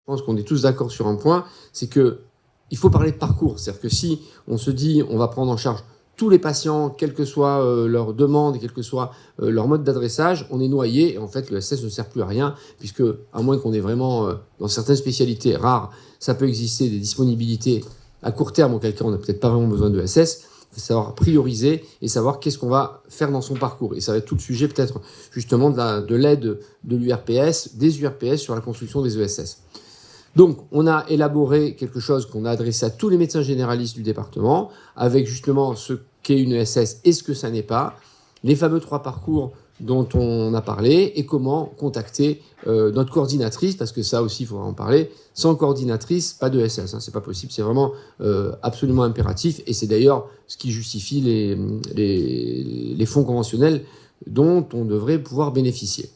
Je pense qu'on est tous d'accord sur un point, c'est qu'il faut parler de parcours. C'est-à-dire que si on se dit on va prendre en charge tous les patients, quelle que soit leur demande, quel que soit leur mode d'adressage, on est noyé et en fait le SS ne sert plus à rien puisque, à moins qu'on ait vraiment, dans certaines spécialités rares, ça peut exister des disponibilités à court terme, auquel cas on n'a peut-être pas vraiment besoin de SS. Il faut savoir prioriser et savoir qu'est-ce qu'on va faire dans son parcours. Et ça va être tout le sujet peut-être justement de l'aide de l'URPS, des URPS sur la construction des ESS. Donc, on a élaboré quelque chose qu'on a adressé à tous les médecins généralistes du département, avec justement ce qu'est une ESS et ce que ça n'est pas, les fameux 3 parcours dont on a parlé, et comment contacter notre coordinatrice, parce que ça aussi, il faudra en parler. Sans coordinatrice, pas de ESS, hein, c'est pas possible, c'est vraiment absolument impératif, et c'est d'ailleurs ce qui justifie les fonds conventionnels dont on devrait pouvoir bénéficier.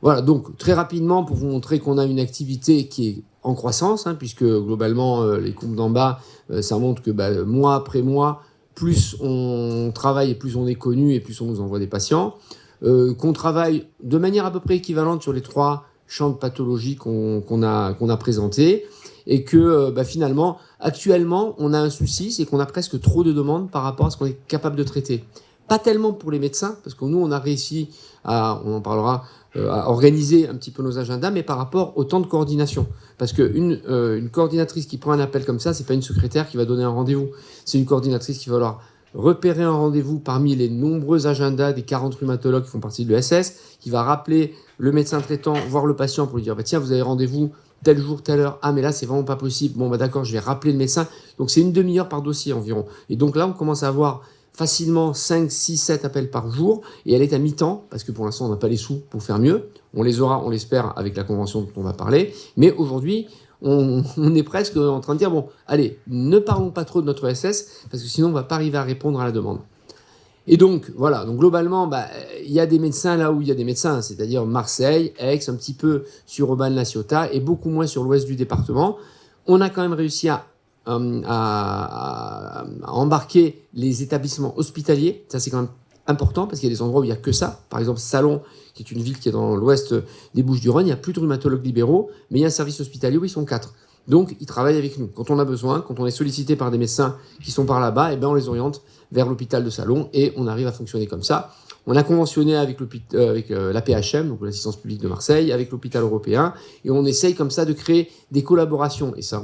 Voilà, donc très rapidement, pour vous montrer qu'on a une activité qui est en croissance, hein, puisque globalement, les courbes d'en bas, ça montre que mois après mois, plus on travaille et plus on est connu et plus on nous envoie des patients, qu'on travaille de manière à peu près équivalente sur les 3 champs de pathologie qu'on a présentés, et que finalement, actuellement, on a un souci, c'est qu'on a presque trop de demandes par rapport à ce qu'on est capable de traiter. Pas tellement pour les médecins, parce que nous, on a réussi à, on en parlera, à organiser un petit peu nos agendas, mais par rapport au temps de coordination. Parce qu'une coordinatrice qui prend un appel comme ça, c'est pas une secrétaire qui va donner un rendez-vous. C'est une coordinatrice qui va falloir repérer un rendez-vous parmi les nombreux agendas des 40 rhumatologues qui font partie de l'ESS, qui va rappeler le médecin traitant, voir le patient pour lui dire tiens, vous avez rendez-vous tel jour, telle heure. Ah, mais là, c'est vraiment pas possible. Bon, d'accord, je vais rappeler le médecin. Donc, c'est une demi-heure par dossier environ. Et donc là, on commence à avoir facilement 5, 6, 7 appels par jour, et elle est à mi-temps, parce que pour l'instant, on n'a pas les sous pour faire mieux. On les aura, on l'espère, avec la convention dont on va parler. Mais aujourd'hui, on est presque en train de dire, bon, allez, ne parlons pas trop de notre SS, parce que sinon, on ne va pas arriver à répondre à la demande. Et donc, voilà, donc globalement, il y a des médecins là où il y a des médecins, c'est-à-dire Marseille, Aix, un petit peu sur Aubagne-la-Ciotat, et beaucoup moins sur l'ouest du département. On a quand même réussi à embarquer les établissements hospitaliers. Ça, c'est quand même important parce qu'il y a des endroits où il n'y a que ça. Par exemple, Salon, qui est une ville qui est dans l'ouest des Bouches-du-Rhône, il n'y a plus de rhumatologues libéraux, mais il y a un service hospitalier où ils sont 4. Donc, ils travaillent avec nous. Quand on a besoin, quand on est sollicité par des médecins qui sont par là-bas, eh bien, on les oriente vers l'hôpital de Salon et on arrive à fonctionner comme ça. On a conventionné avec l'APHM, donc l'assistance publique de Marseille, avec l'hôpital européen, et on essaye comme ça de créer des collaborations. Et ça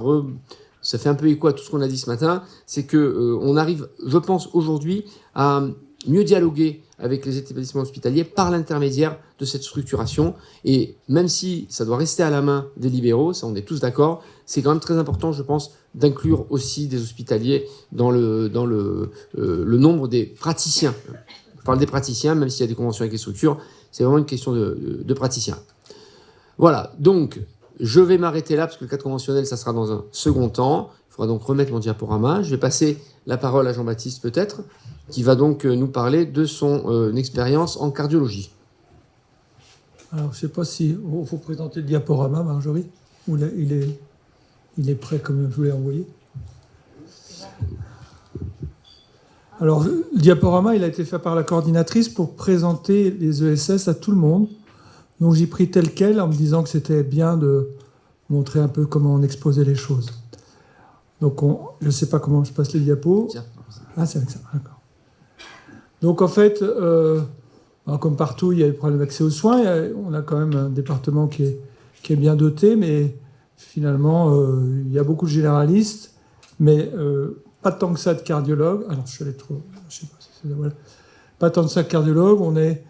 fait un peu écho à tout ce qu'on a dit ce matin, c'est que on arrive, je pense, aujourd'hui à mieux dialoguer avec les établissements hospitaliers par l'intermédiaire de cette structuration. Et même si ça doit rester à la main des libéraux, ça on est tous d'accord, c'est quand même très important, je pense, d'inclure aussi des hospitaliers dans le nombre des praticiens. Je parle des praticiens, même s'il y a des conventions avec les structures, c'est vraiment une question de praticiens. Voilà, donc je vais m'arrêter là, parce que le cadre conventionnel, ça sera dans un second temps. Il faudra donc remettre mon diaporama. Je vais passer la parole à Jean-Baptiste, peut-être, qui va donc nous parler de son expérience en cardiologie. Alors, je ne sais pas si faut présenter le diaporama, Marjorie, ou il est prêt comme je vous l'ai envoyé. Alors, le diaporama, il a été fait par la coordinatrice pour présenter les ESS à tout le monde. Donc, j'ai pris tel quel en me disant que c'était bien de montrer un peu comment on exposait les choses. Donc, je ne sais pas comment je passe les diapos. Ah, c'est avec ça, d'accord. Donc, en fait, comme partout, il y a le problème d'accès aux soins. On a quand même un département qui est bien doté, mais finalement, il y a beaucoup de généralistes, mais pas tant que ça de cardiologues. Alors, je suis allé trop... Je sais pas si c'est... Voilà. Pas tant que ça de cardiologues. On est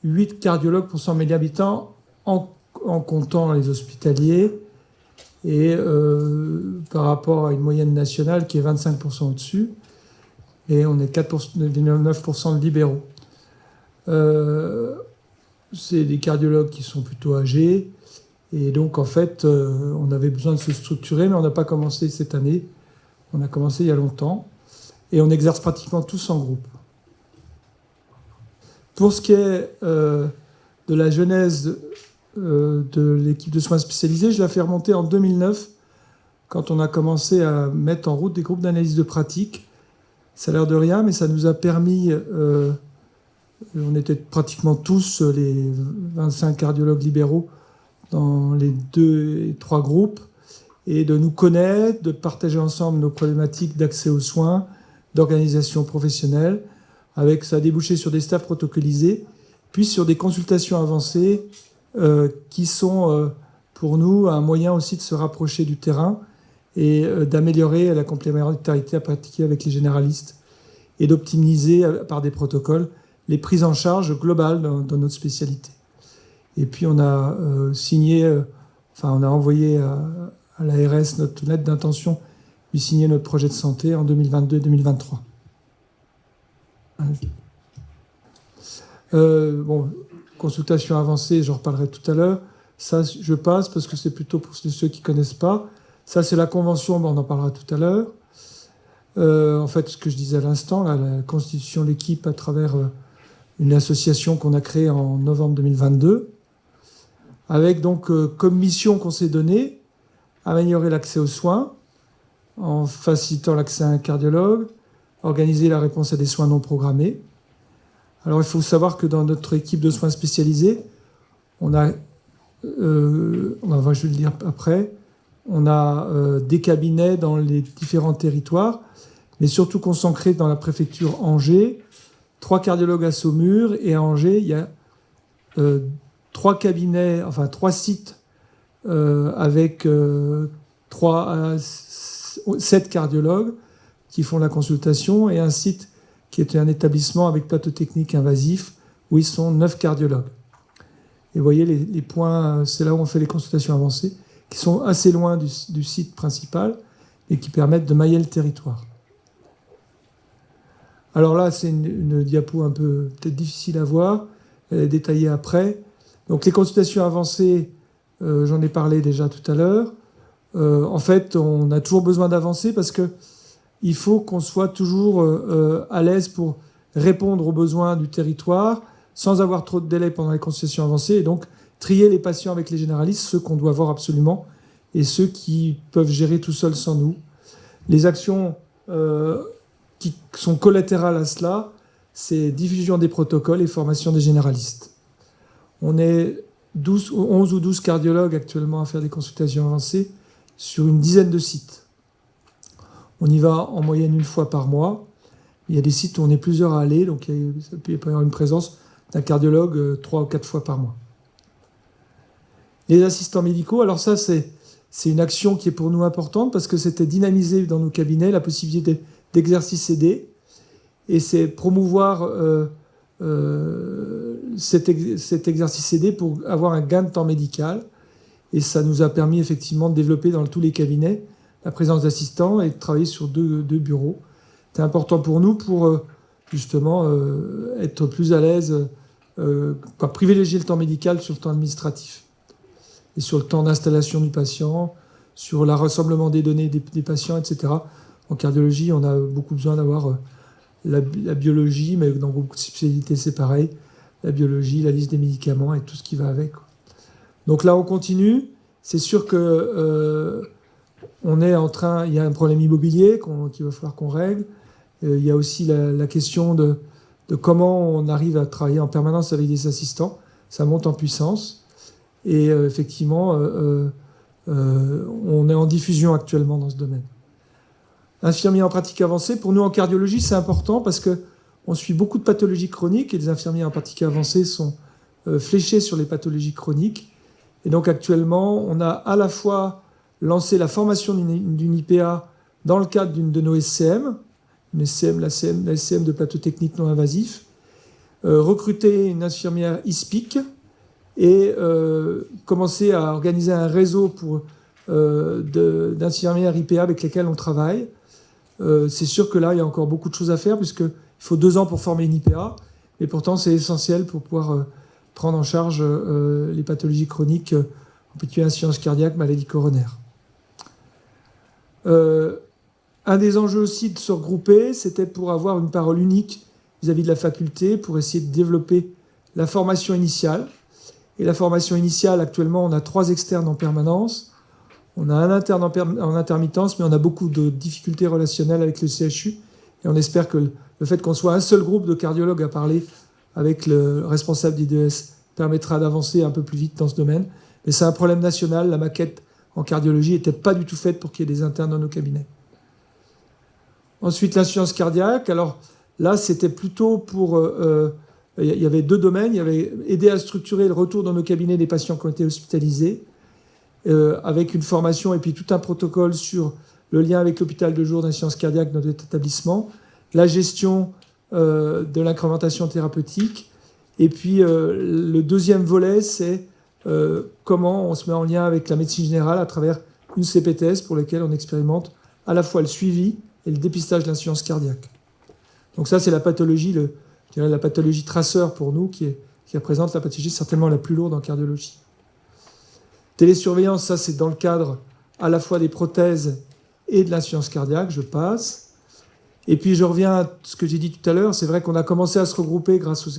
8 cardiologues pour 100 000 habitants en comptant les hospitaliers et par rapport à une moyenne nationale qui est 25% au-dessus et on est 9% de libéraux. C'est des cardiologues qui sont plutôt âgés et donc en fait on avait besoin de se structurer mais on n'a pas commencé cette année, on a commencé il y a longtemps et on exerce pratiquement tous en groupe. Pour ce qui est de la genèse de l'équipe de soins spécialisés, je la fais remonter en 2009, quand on a commencé à mettre en route des groupes d'analyse de pratique. Ça a l'air de rien, mais ça nous a permis, on était pratiquement tous les 25 cardiologues libéraux dans les 2 et 3 groupes, et de nous connaître, de partager ensemble nos problématiques d'accès aux soins, d'organisation professionnelle, avec ça a débouché sur des staffs protocolisés, puis sur des consultations avancées qui sont pour nous un moyen aussi de se rapprocher du terrain et d'améliorer la complémentarité à pratiquer avec les généralistes et d'optimiser par des protocoles les prises en charge globales dans notre spécialité. Et puis on a on a envoyé à l'ARS notre lettre d'intention lui signer notre projet de santé en 2022-2023. Consultation avancée, j'en reparlerai tout à l'heure. Ça, je passe parce que c'est plutôt pour ceux qui ne connaissent pas. Ça, c'est la convention, on en parlera tout à l'heure. En fait, ce que je disais à l'instant, la constitution de l'équipe à travers une association qu'on a créée en novembre 2022, avec donc comme mission qu'on s'est donnée, améliorer l'accès aux soins, en facilitant l'accès à un cardiologue, organiser la réponse à des soins non programmés. Alors, il faut savoir que dans notre équipe de soins spécialisés, on a, je vais le dire après, on a des cabinets dans les différents territoires, mais surtout concentrés dans la préfecture Angers, 3 cardiologues à Saumur, et à Angers, il y a 3 cabinets, 3 sites avec 7 cardiologues qui font la consultation, et un site qui est un établissement avec plateau technique invasif, où ils sont 9 cardiologues. Et vous voyez les points, c'est là où on fait les consultations avancées, qui sont assez loin du site principal, et qui permettent de mailler le territoire. Alors là, c'est une diapo un peu peut-être difficile à voir, elle est détaillée après. Donc les consultations avancées, j'en ai parlé déjà tout à l'heure. En fait, on a toujours besoin d'avancer parce que il faut qu'on soit toujours à l'aise pour répondre aux besoins du territoire sans avoir trop de délai pendant les consultations avancées, et donc trier les patients avec les généralistes, ceux qu'on doit voir absolument et ceux qui peuvent gérer tout seuls sans nous. Les actions qui sont collatérales à cela, c'est diffusion des protocoles et formation des généralistes. On est 11 ou 12 cardiologues actuellement à faire des consultations avancées sur une dizaine de sites. On y va en moyenne 1 fois par mois. Il y a des sites où on est plusieurs à aller, donc il peut y avoir une présence d'un cardiologue 3 ou 4 fois par mois. Les assistants médicaux, alors ça c'est une action qui est pour nous importante parce que c'était dynamiser dans nos cabinets la possibilité d'exercice aidé, et c'est promouvoir cet exercice aidé pour avoir un gain de temps médical, et ça nous a permis effectivement de développer dans tous les cabinets la présence d'assistants et de travailler sur deux bureaux. C'est important pour nous pour justement être plus à l'aise, privilégier le temps médical sur le temps administratif et sur le temps d'installation du patient, sur le rassemblement des données des patients, etc. En cardiologie, on a beaucoup besoin d'avoir la biologie, mais dans beaucoup de spécialités, c'est pareil. La biologie, la liste des médicaments et tout ce qui va avec. Donc là, on continue. C'est sûr que on est en train. Il y a un problème immobilier qu'il va falloir qu'on règle. Il y a aussi la question de comment on arrive à travailler en permanence avec des assistants. Ça monte en puissance. Et effectivement, on est en diffusion actuellement dans ce domaine. Infirmiers en pratique avancée, pour nous en cardiologie, c'est important parce qu'on suit beaucoup de pathologies chroniques et les infirmiers en pratique avancée sont fléchés sur les pathologies chroniques. Et donc actuellement, on a à la fois lancé la formation d'une IPA dans le cadre d'une de nos SCM, la SCM de plateau technique non invasif, recruter une infirmière ISPIC et commencer à organiser un réseau d'infirmières IPA avec lesquelles on travaille. C'est sûr que là, il y a encore beaucoup de choses à faire puisqu'il faut 2 ans pour former une IPA, mais pourtant c'est essentiel pour pouvoir prendre en charge les pathologies chroniques, en particulier insuffisance cardiaque, maladie coronaire. Un des enjeux aussi de se regrouper, c'était pour avoir une parole unique vis-à-vis de la faculté, pour essayer de développer la formation initiale. Et la formation initiale, actuellement, on a 3 externes en permanence. On a un interne en intermittence, mais on a beaucoup de difficultés relationnelles avec le CHU. Et on espère que le fait qu'on soit un seul groupe de cardiologues à parler avec le responsable d'IDES permettra d'avancer un peu plus vite dans ce domaine. Mais c'est un problème national. La maquette en cardiologie n'était pas du tout faite pour qu'il y ait des internes dans nos cabinets. Ensuite, l'insuffisance cardiaque. Alors là, c'était plutôt pour... il y avait 2 domaines. Il y avait aider à structurer le retour dans nos cabinets des patients qui ont été hospitalisés, avec une formation et puis tout un protocole sur le lien avec l'hôpital de jour d'insuffisance cardiaque dans notre établissement, la gestion de l'incrémentation thérapeutique. Et puis le deuxième volet, c'est comment on se met en lien avec la médecine générale à travers une CPTS pour laquelle on expérimente à la fois le suivi et le dépistage de l'insuffisance cardiaque. Donc ça, c'est la pathologie, je dirais la pathologie traceur pour nous, qui représente la pathologie certainement la plus lourde en cardiologie. Télésurveillance, ça c'est dans le cadre à la fois des prothèses et de l'insuffisance cardiaque, je passe. Et puis je reviens à ce que j'ai dit tout à l'heure, c'est vrai qu'on a commencé à se regrouper grâce au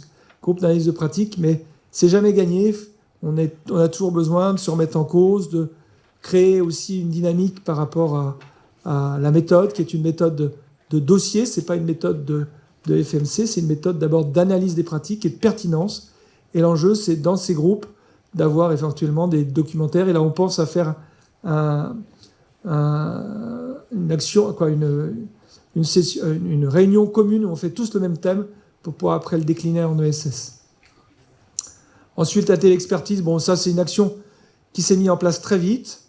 groupe d'analyse de pratique, mais c'est jamais gagné. On a toujours besoin de se remettre en cause, de créer aussi une dynamique par rapport à la méthode, qui est une méthode de dossier, ce n'est pas une méthode de FMC, c'est une méthode d'abord d'analyse des pratiques et de pertinence. Et l'enjeu, c'est dans ces groupes d'avoir éventuellement des documentaires. Et là, on pense à faire une action, une réunion commune où on fait tous le même thème pour pouvoir après le décliner en ESS. Ensuite, la téléexpertise, bon, ça, c'est une action qui s'est mise en place très vite,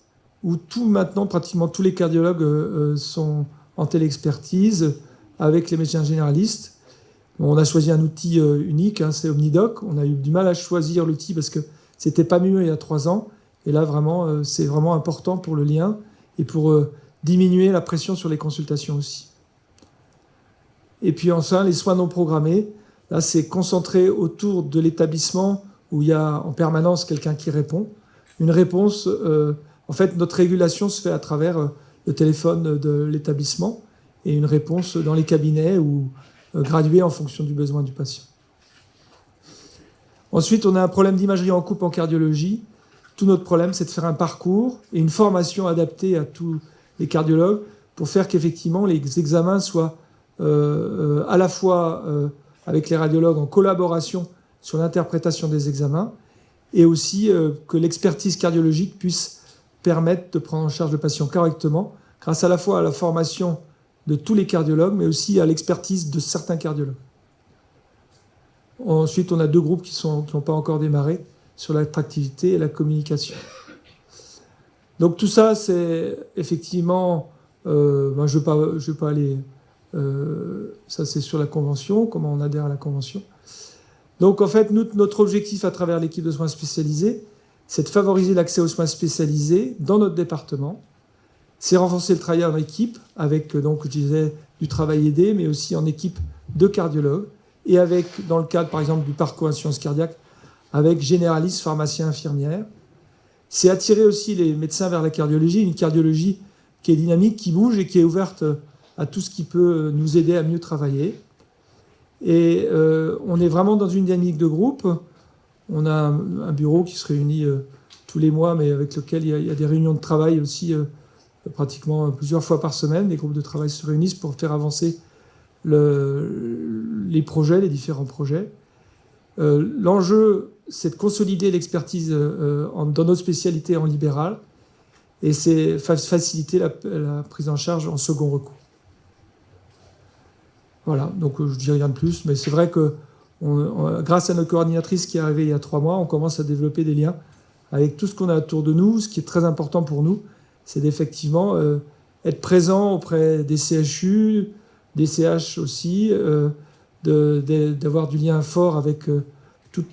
où maintenant, pratiquement tous les cardiologues sont en téléexpertise avec les médecins généralistes. Bon, on a choisi un outil unique, c'est Omnidoc. On a eu du mal à choisir l'outil parce que c'était pas mieux il y a 3 ans. Et là, vraiment, c'est vraiment important pour le lien et pour diminuer la pression sur les consultations aussi. Et puis enfin, les soins non programmés. Là, c'est concentré autour de l'établissement où il y a en permanence quelqu'un qui répond. Une réponse, en fait, notre régulation se fait à travers le téléphone de l'établissement et une réponse dans les cabinets ou graduée en fonction du besoin du patient. Ensuite, on a un problème d'imagerie en coupe en cardiologie. Tout notre problème, c'est de faire un parcours et une formation adaptée à tous les cardiologues pour faire qu'effectivement les examens soient à la fois avec les radiologues en collaboration sur l'interprétation des examens et aussi que l'expertise cardiologique puisse permettre de prendre en charge le patient correctement grâce à la fois à la formation de tous les cardiologues, mais aussi à l'expertise de certains cardiologues. Ensuite, on a 2 groupes qui n'ont pas encore démarré sur l'attractivité et la communication. Donc tout ça, c'est effectivement... je ne vais pas aller... ça, c'est sur la convention, comment on adhère à la convention. Donc en fait, notre objectif à travers l'équipe de soins spécialisés, c'est de favoriser l'accès aux soins spécialisés dans notre département. C'est renforcer le travail en équipe avec, donc, je disais, du travail aidé, mais aussi en équipe de cardiologues et avec, dans le cadre, par exemple, du parcours insuffisance cardiaque, avec généralistes, pharmaciens, infirmières. C'est attirer aussi les médecins vers la cardiologie, une cardiologie qui est dynamique, qui bouge et qui est ouverte à tout ce qui peut nous aider à mieux travailler. Et on est vraiment dans une dynamique de groupe. On a un bureau qui se réunit tous les mois, mais avec lequel il y a des réunions de travail aussi pratiquement plusieurs fois par semaine. Les groupes de travail se réunissent pour faire avancer les projets, les différents projets. L'enjeu, c'est de consolider l'expertise dans nos spécialités en libéral et c'est faciliter la prise en charge en second recours. Voilà, donc je ne dis rien de plus, mais c'est vrai que grâce à notre coordinatrice qui est arrivée il y a 3 mois, on commence à développer des liens avec tout ce qu'on a autour de nous. Ce qui est très important pour nous, c'est d'effectivement être présent auprès des CHU, des CH aussi, d'avoir du lien fort avec tout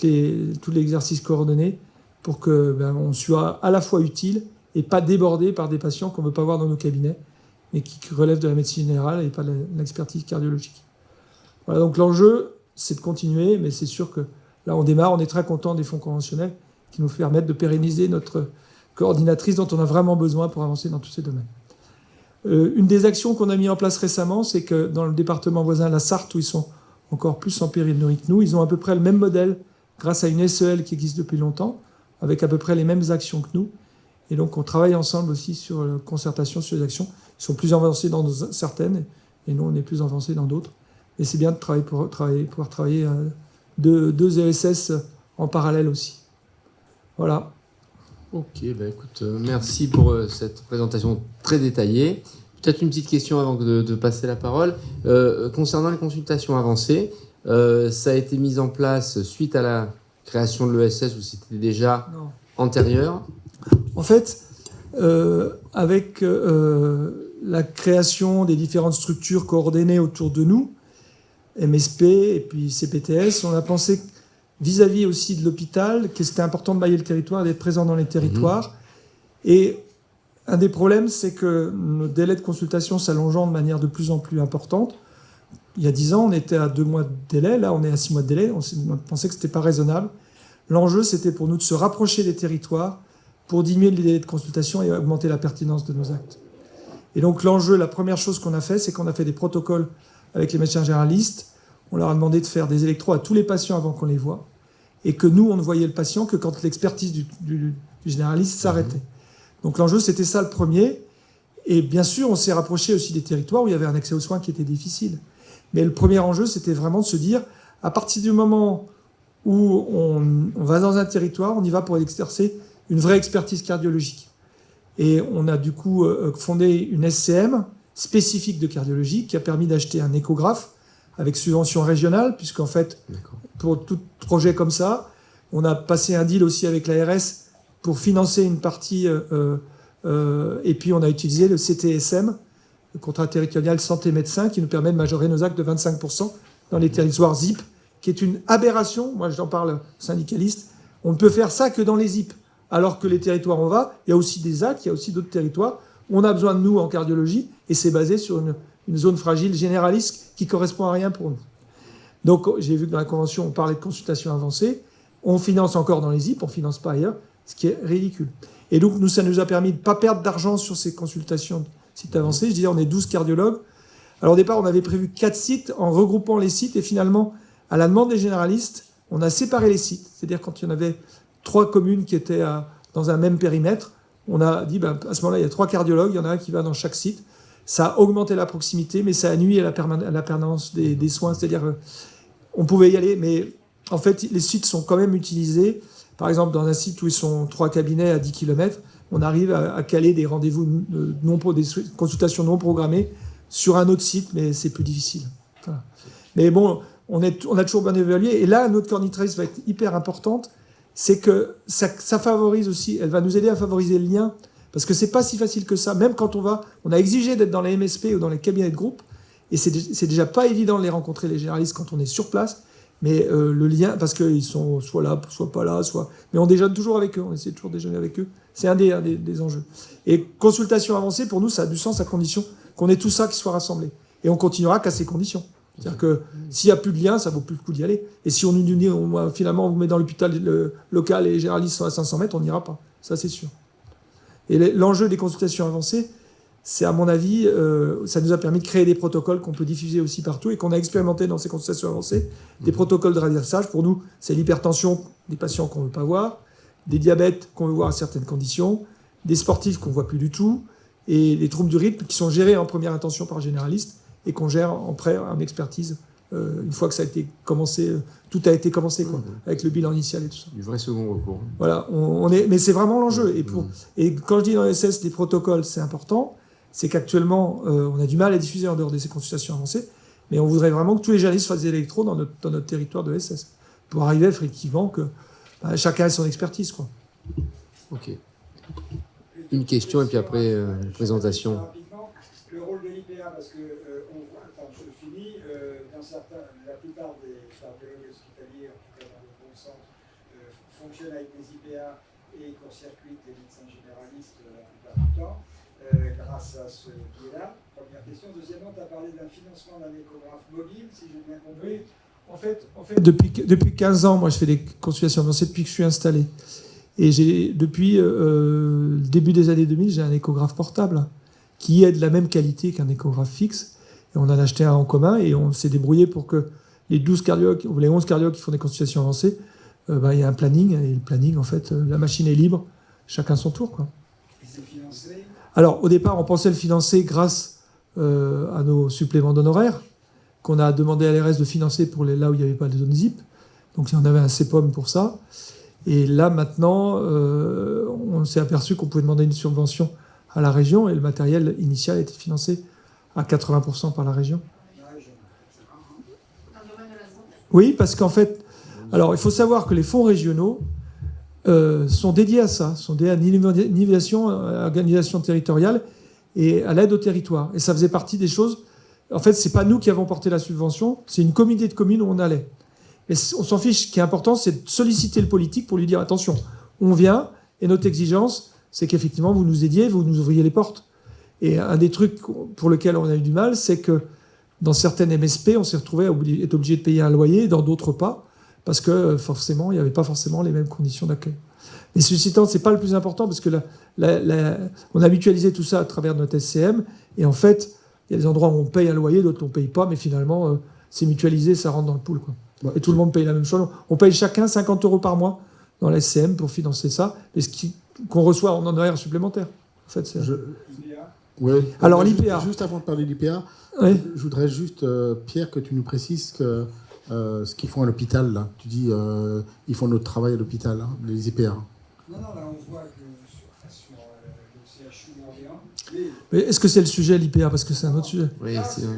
l'exercice coordonné pour qu'on soit à la fois utile et pas débordé par des patients qu'on ne veut pas voir dans nos cabinets, mais qui relèvent de la médecine générale et pas de l'expertise cardiologique. Voilà, donc l'enjeu, c'est de continuer, mais c'est sûr que là, on démarre, on est très content des fonds conventionnels qui nous permettent de pérenniser notre coordinatrice dont on a vraiment besoin pour avancer dans tous ces domaines. Une des actions qu'on a mis en place récemment, c'est que dans le département voisin, la Sarthe, où ils sont encore plus en pénurie que nous, ils ont à peu près le même modèle grâce à une SEL qui existe depuis longtemps, avec à peu près les mêmes actions que nous. Et donc, on travaille ensemble aussi sur la concertation sur les actions. Ils sont plus avancés dans certaines, et nous, on est plus avancés dans d'autres. Et c'est bien de pouvoir travailler deux ESS en parallèle aussi. Voilà. Ok, bah écoute, merci pour cette présentation très détaillée. Peut-être une petite question avant de passer la parole. Concernant les consultations avancées, ça a été mis en place suite à la création de l'ESS ou c'était déjà Non. antérieur? En fait, avec la création des différentes structures coordonnées autour de nous, MSP et puis CPTS, on a pensé vis-à-vis aussi de l'hôpital que c'était important de mailler le territoire, d'être présent dans les territoires. Et un des problèmes, c'est que nos délais de consultation s'allongeant de manière de plus en plus importante. Il y a 10 ans, on était à 2 mois de délai. Là, on est à 6 mois de délai. On pensait que ce n'était pas raisonnable. L'enjeu, c'était pour nous de se rapprocher des territoires pour diminuer les délais de consultation et augmenter la pertinence de nos actes. Et donc l'enjeu, la première chose qu'on a fait, c'est qu'on a fait des protocoles avec les médecins généralistes. On leur a demandé de faire des électros à tous les patients avant qu'on les voie. Et que nous, on ne voyait le patient que quand l'expertise du généraliste s'arrêtait. Donc l'enjeu, c'était ça le premier. Et bien sûr, on s'est rapproché aussi des territoires où il y avait un accès aux soins qui était difficile. Mais le premier enjeu, c'était vraiment de se dire, à partir du moment où on va dans un territoire, on y va pour exercer une vraie expertise cardiologique. Et on a du coup fondé une SCM spécifique de cardiologie qui a permis d'acheter un échographe avec subvention régionale, puisqu'en fait, pour tout projet comme ça, on a passé un deal aussi avec l'ARS pour financer une partie, et puis on a utilisé le CTSM, le contrat territorial santé-médecin, qui nous permet de majorer nos actes de 25% dans les territoires ZIP, qui est une aberration. Moi, j'en parle syndicaliste. On ne peut faire ça que dans les ZIP. Alors que les territoires où on va, il y a aussi des actes, il y a aussi d'autres territoires. On a besoin de nous en cardiologie, et c'est basé sur une zone fragile généraliste qui correspond à rien pour nous. Donc, j'ai vu que dans la convention, on parlait de consultation avancée. On finance encore dans les ZIP, on ne finance pas ailleurs, ce qui est ridicule. Et donc, nous, ça nous a permis de ne pas perdre d'argent sur ces consultations de sites avancés. Je disais, on est 12 cardiologues. Alors, au départ, on avait prévu 4 sites en regroupant les sites. Et finalement, à la demande des généralistes, on a séparé les sites. C'est-à-dire, quand il y en avait 3 communes qui étaient dans un même périmètre, on a dit, à ce moment-là, il y a 3 cardiologues, il y en a un qui va dans chaque site. Ça a augmenté la proximité, mais ça a nuit à la permanence des soins. C'est-à-dire, on pouvait y aller, mais en fait, les sites sont quand même utilisés. Par exemple, dans un site où ils sont 3 cabinets à 10 km, on arrive à caler des rendez-vous, des consultations non programmées sur un autre site, mais c'est plus difficile. Voilà. Mais bon, on a toujours bien évalué. Et là, notre cornitrace va être hyper importante. C'est que ça favorise aussi, elle va nous aider à favoriser le lien, parce que c'est pas si facile que ça. Même quand on a exigé d'être dans les MSP ou dans les cabinets de groupe, et c'est déjà pas évident de les rencontrer, les généralistes, quand on est sur place. Mais le lien, parce qu'ils sont soit là, soit pas là, mais on déjeune toujours avec eux, on essaie toujours de déjeuner avec eux. C'est un des enjeux. Et consultation avancée, pour nous, ça a du sens à condition qu'on ait tout ça qui soit rassemblé. Et on continuera qu'à ces conditions. C'est-à-dire que s'il n'y a plus de lien, ça vaut plus le coup d'y aller. Et si on nous dit, finalement, on vous met dans l'hôpital local et les généralistes sont à 500 mètres, on n'ira pas. Ça, c'est sûr. Et l'enjeu des consultations avancées, c'est, à mon avis, ça nous a permis de créer des protocoles qu'on peut diffuser aussi partout et qu'on a expérimenté dans ces consultations avancées. Des protocoles de radiotraçage, pour nous, c'est l'hypertension des patients qu'on ne veut pas voir, des diabètes qu'on veut voir à certaines conditions, des sportifs qu'on ne voit plus du tout, et les troubles du rythme qui sont gérés en première intention par généraliste et qu'on gère en expertise une fois que ça a été commencé, tout a été commencé, quoi, avec le bilan initial et tout ça. Du vrai second recours. Voilà, mais c'est vraiment l'enjeu. Et quand je dis dans l'ESS, des protocoles, c'est important. C'est qu'actuellement, on a du mal à diffuser en dehors de ces consultations avancées, mais on voudrait vraiment que tous les généralistes fassent des électros dans notre territoire de SS, pour arriver effectivement que chacun ait son expertise, quoi. Ok. Une question et puis après, présentation. Rapidement, le rôle de l'IPA, parce que on voit, je finis, la plupart des cardiologues hospitaliers, en tout cas dans le bon centre, fonctionnent avec des IPA et court-circuitent les médecins généralistes la plupart du temps. Grâce à ce biais-là. Première question. Deuxièmement, tu as parlé d'un financement d'un échographe mobile, si j'ai bien compris. En fait depuis 15 ans, moi, je fais des consultations avancées depuis que je suis installé. Et depuis le début des années 2000, j'ai un échographe portable qui est de la même qualité qu'un échographe fixe. Et on en a acheté un en commun et on s'est débrouillé pour que les 12 cardiologues, ou les 11 cardiologues qui font des consultations avancées, il y a un planning. Et le planning, en fait, la machine est libre, chacun son tour, quoi. Et c'est financé ? Alors, au départ, on pensait le financer grâce à nos suppléments d'honoraires, qu'on a demandé à l'ARS de financer pour là où il n'y avait pas de zone ZIP. Donc, on avait un CEPOM pour ça. Et là, maintenant, on s'est aperçu qu'on pouvait demander une subvention à la région et le matériel initial a été financé à 80% par la région. Oui, parce qu'en fait, alors il faut savoir que les fonds régionaux sont dédiés à ça, sont dédiés à l'organisation territoriale et à l'aide au territoire. Et ça faisait partie des choses. En fait, c'est pas nous qui avons porté la subvention, c'est une communauté de communes où on allait. Et on s'en fiche. Ce qui est important, c'est de solliciter le politique pour lui dire attention, on vient et notre exigence, c'est qu'effectivement vous nous aidiez, vous nous ouvriez les portes. Et un des trucs pour lesquels on a eu du mal, c'est que dans certaines MSP, on s'est retrouvé à être obligé de payer un loyer, dans d'autres pas, parce que forcément, il n'y avait pas forcément les mêmes conditions d'accueil. Mais ceci étant, c'est pas le plus important, parce que on a mutualisé tout ça à travers notre SCM, et en fait, il y a des endroits où on paye un loyer, d'autres où on ne paye pas, mais finalement, c'est mutualisé, ça rentre dans le pool, quoi. Ouais. Et tout le monde paye la même chose. On paye chacun 50 € par mois dans la SCM pour financer ça, et qu'on reçoit en honoraires supplémentaires. En fait, c'est... Oui. Alors l'IPA. Juste avant de parler de l'IPA, oui. Je voudrais juste, Pierre, que tu nous précises que, ce qu'ils font à l'hôpital. Là. Tu dis ils font notre travail à l'hôpital, hein, les IPA. Non, là on voit que sur le CHU d'Orléans. Mais est-ce que c'est le sujet, l'IPA? Parce que c'est un autre sujet. Oui,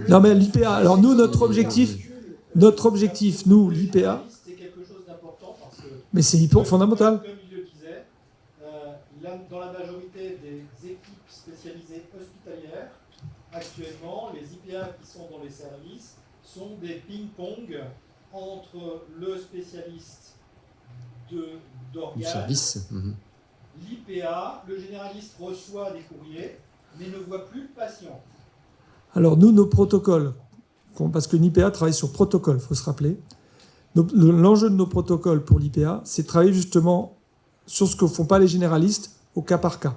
non, mais l'IPA, alors nous, notre objectif, nous, l'IPA. C'est quelque chose d'important parce que. Mais c'est fondamental. Comme il le disait, dans la majorité des équipes spécialisées hospitalières, actuellement, les IPA qui sont dans les services sont des ping-pong entre le spécialiste d'organes, service. l'IPA, le généraliste reçoit des courriers, mais ne voit plus le patient. Alors nous, nos protocoles, parce que l'IPA travaille sur protocole, il faut se rappeler. L'enjeu de nos protocoles pour l'IPA, c'est de travailler justement sur ce que ne font pas les généralistes au cas par cas.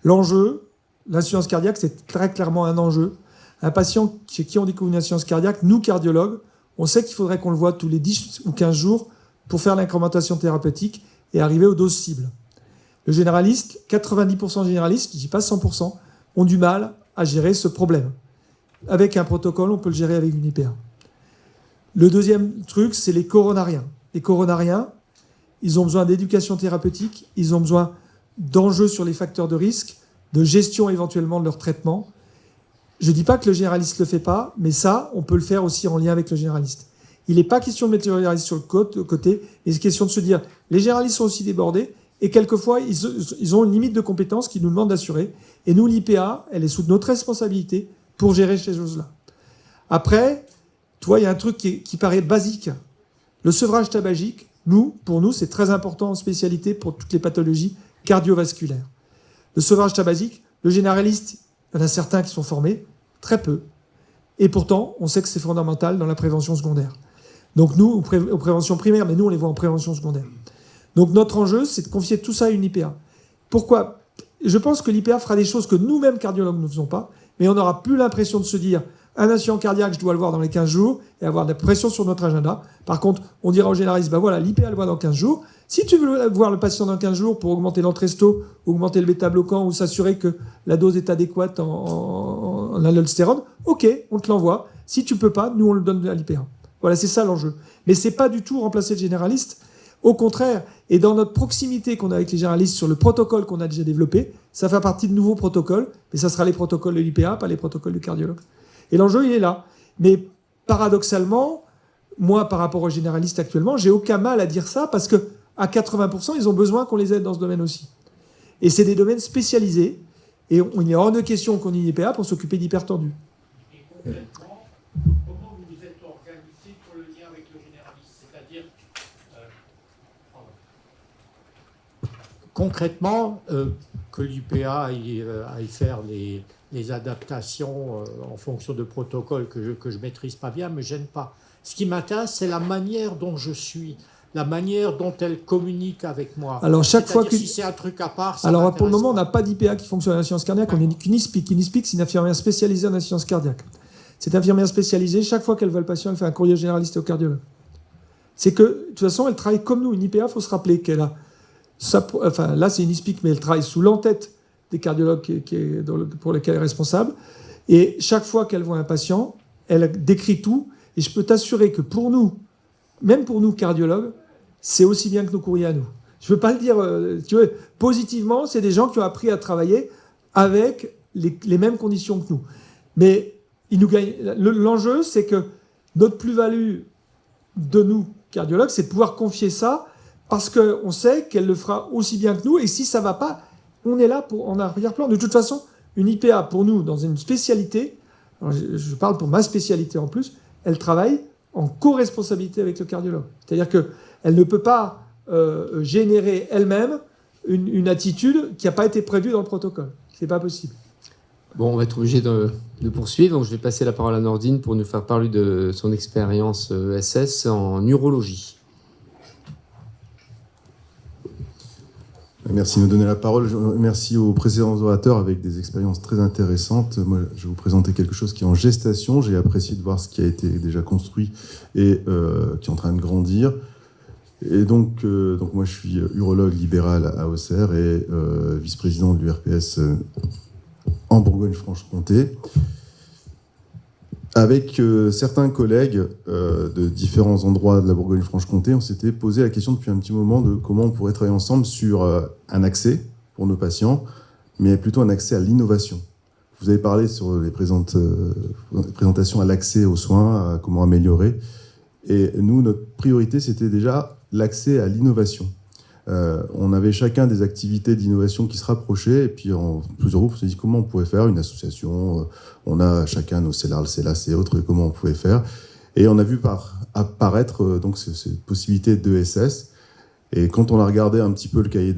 L'enjeu, l'insuffisance cardiaque, c'est très clairement un enjeu. Un patient chez qui on découvre une insuffisance cardiaque, nous, cardiologues, on sait qu'il faudrait qu'on le voie tous les 10 ou 15 jours pour faire l'incrémentation thérapeutique et arriver aux doses cibles. Le généraliste, 90% des généralistes, je ne dis pas 100%, ont du mal à gérer ce problème. Avec un protocole, on peut le gérer avec une IPA. Le deuxième truc, c'est les coronariens. Les coronariens, ils ont besoin d'éducation thérapeutique, ils ont besoin d'enjeux sur les facteurs de risque, de gestion éventuellement de leur traitement. Je ne dis pas que le généraliste ne le fait pas, mais ça, on peut le faire aussi en lien avec le généraliste. Il n'est pas question de mettre le généraliste sur le côté, il est question de se dire, les généralistes sont aussi débordés, et quelquefois, ils ont une limite de compétences qu'ils nous demandent d'assurer. Et nous, l'IPA, elle est sous notre responsabilité pour gérer ces choses-là. Après, tu vois, il y a un truc qui paraît basique. Le sevrage tabagique, pour nous, c'est très important en spécialité pour toutes les pathologies cardiovasculaires. Le sevrage tabagique, le généraliste, il y en a certains qui sont formés, très peu. Et pourtant, on sait que c'est fondamental dans la prévention secondaire. Donc nous, aux préventions primaires, mais nous, on les voit en prévention secondaire. Donc notre enjeu, c'est de confier tout ça à une IPA. Pourquoi ? Je pense que l'IPA fera des choses que nous-mêmes, cardiologues, ne faisons pas, mais on n'aura plus l'impression de se dire un insuffisant cardiaque, je dois le voir dans les 15 jours et avoir de la pression sur notre agenda. Par contre, on dira au généraliste, ben voilà, l'IPA le voit dans 15 jours. Si tu veux voir le patient dans 15 jours pour augmenter l'entresto, augmenter le bêta-bloquant ou s'assurer que la dose est adéquate en aldostérone, ok, on te l'envoie. Si tu peux pas, nous, on le donne à l'IPA. Voilà, c'est ça l'enjeu. Mais c'est pas du tout remplacer le généraliste. Au contraire, et dans notre proximité qu'on a avec les généralistes sur le protocole qu'on a déjà développé, ça fait partie de nouveaux protocoles, mais ça sera les protocoles de l'IPA, pas les protocoles du cardiologue. Et l'enjeu, il est là. Mais paradoxalement, moi, par rapport aux généralistes actuellement, j'ai aucun mal à dire ça parce qu'à 80%, ils ont besoin qu'on les aide dans ce domaine aussi. Et c'est des domaines spécialisés, et il est hors de question qu'on ait une IPA pour s'occuper d'hypertendus. Et concrètement, comment vous vous êtes organisé pour le lien avec le généraliste ? C'est-à-dire, concrètement, que l'IPA aille faire les adaptations en fonction de protocoles que je maîtrise pas bien, me gêne pas. Ce qui m'intéresse, c'est la manière dont je suis, la manière dont elle communique avec moi. Alors chaque fois que si c'est un truc à part, ça alors pour le moment, on pas. n'a pas d'IPA qui fonctionne en insuffisance cardiaque, on est qu'une ISPIC. Une ISPIC, c'est une infirmière spécialisée en insuffisance cardiaque. Cette infirmière spécialisée, chaque fois qu'elle voit le patient, elle fait un courrier généraliste au cardiologue. C'est que, de toute façon, elle travaille comme nous. Une IPA, il faut se rappeler qu'elle a... Enfin, là, c'est une ISPIC, mais elle travaille sous l'entête des cardiologues pour lesquels elle est responsable. Et chaque fois qu'elle voit un patient, elle décrit tout. Et je peux t'assurer que pour nous, même pour nous cardiologues, c'est aussi bien que nos courriers à nous. Je ne veux pas le dire, tu vois, positivement, c'est des gens qui ont appris à travailler avec les mêmes conditions que nous. Mais ils nous gagnent. L'enjeu, c'est que notre plus-value de nous, cardiologues, c'est de pouvoir confier ça parce qu'on sait qu'elle le fera aussi bien que nous. Et si ça ne va pas, on est là en arrière-plan. De toute façon, une IPA, pour nous, dans une spécialité, alors je parle pour ma spécialité en plus, elle travaille en co-responsabilité avec le cardiologue. C'est-à-dire qu'elle ne peut pas générer elle-même une attitude qui n'a pas été prévue dans le protocole. Ce n'est pas possible. Bon, on va être obligé de poursuivre. Donc, je vais passer la parole à Nordine pour nous faire parler de son expérience SS en urologie. Merci de me donner la parole. Merci aux précédents orateurs avec des expériences très intéressantes. Moi, je vais vous présenter quelque chose qui est en gestation. J'ai apprécié de voir ce qui a été déjà construit et qui est en train de grandir. Et donc moi, je suis urologue libéral à Auxerre et vice-président de l'URPS en Bourgogne-Franche-Comté. Avec certains collègues de différents endroits de la Bourgogne-Franche-Comté, on s'était posé la question depuis un petit moment de comment on pourrait travailler ensemble sur un accès pour nos patients, mais plutôt un accès à l'innovation. Vous avez parlé sur les présentations à l'accès aux soins, à comment améliorer. Et nous, notre priorité, c'était déjà l'accès à l'innovation. On avait chacun des activités d'innovation qui se rapprochaient, et puis en plusieurs groupes, on s'est dit comment on pouvait faire une association. On a chacun nos CELAR, le CELAS et autres, comment on pouvait faire. Et on a vu apparaître donc cette possibilité d'ESS. Et quand on a regardé un petit peu le cahier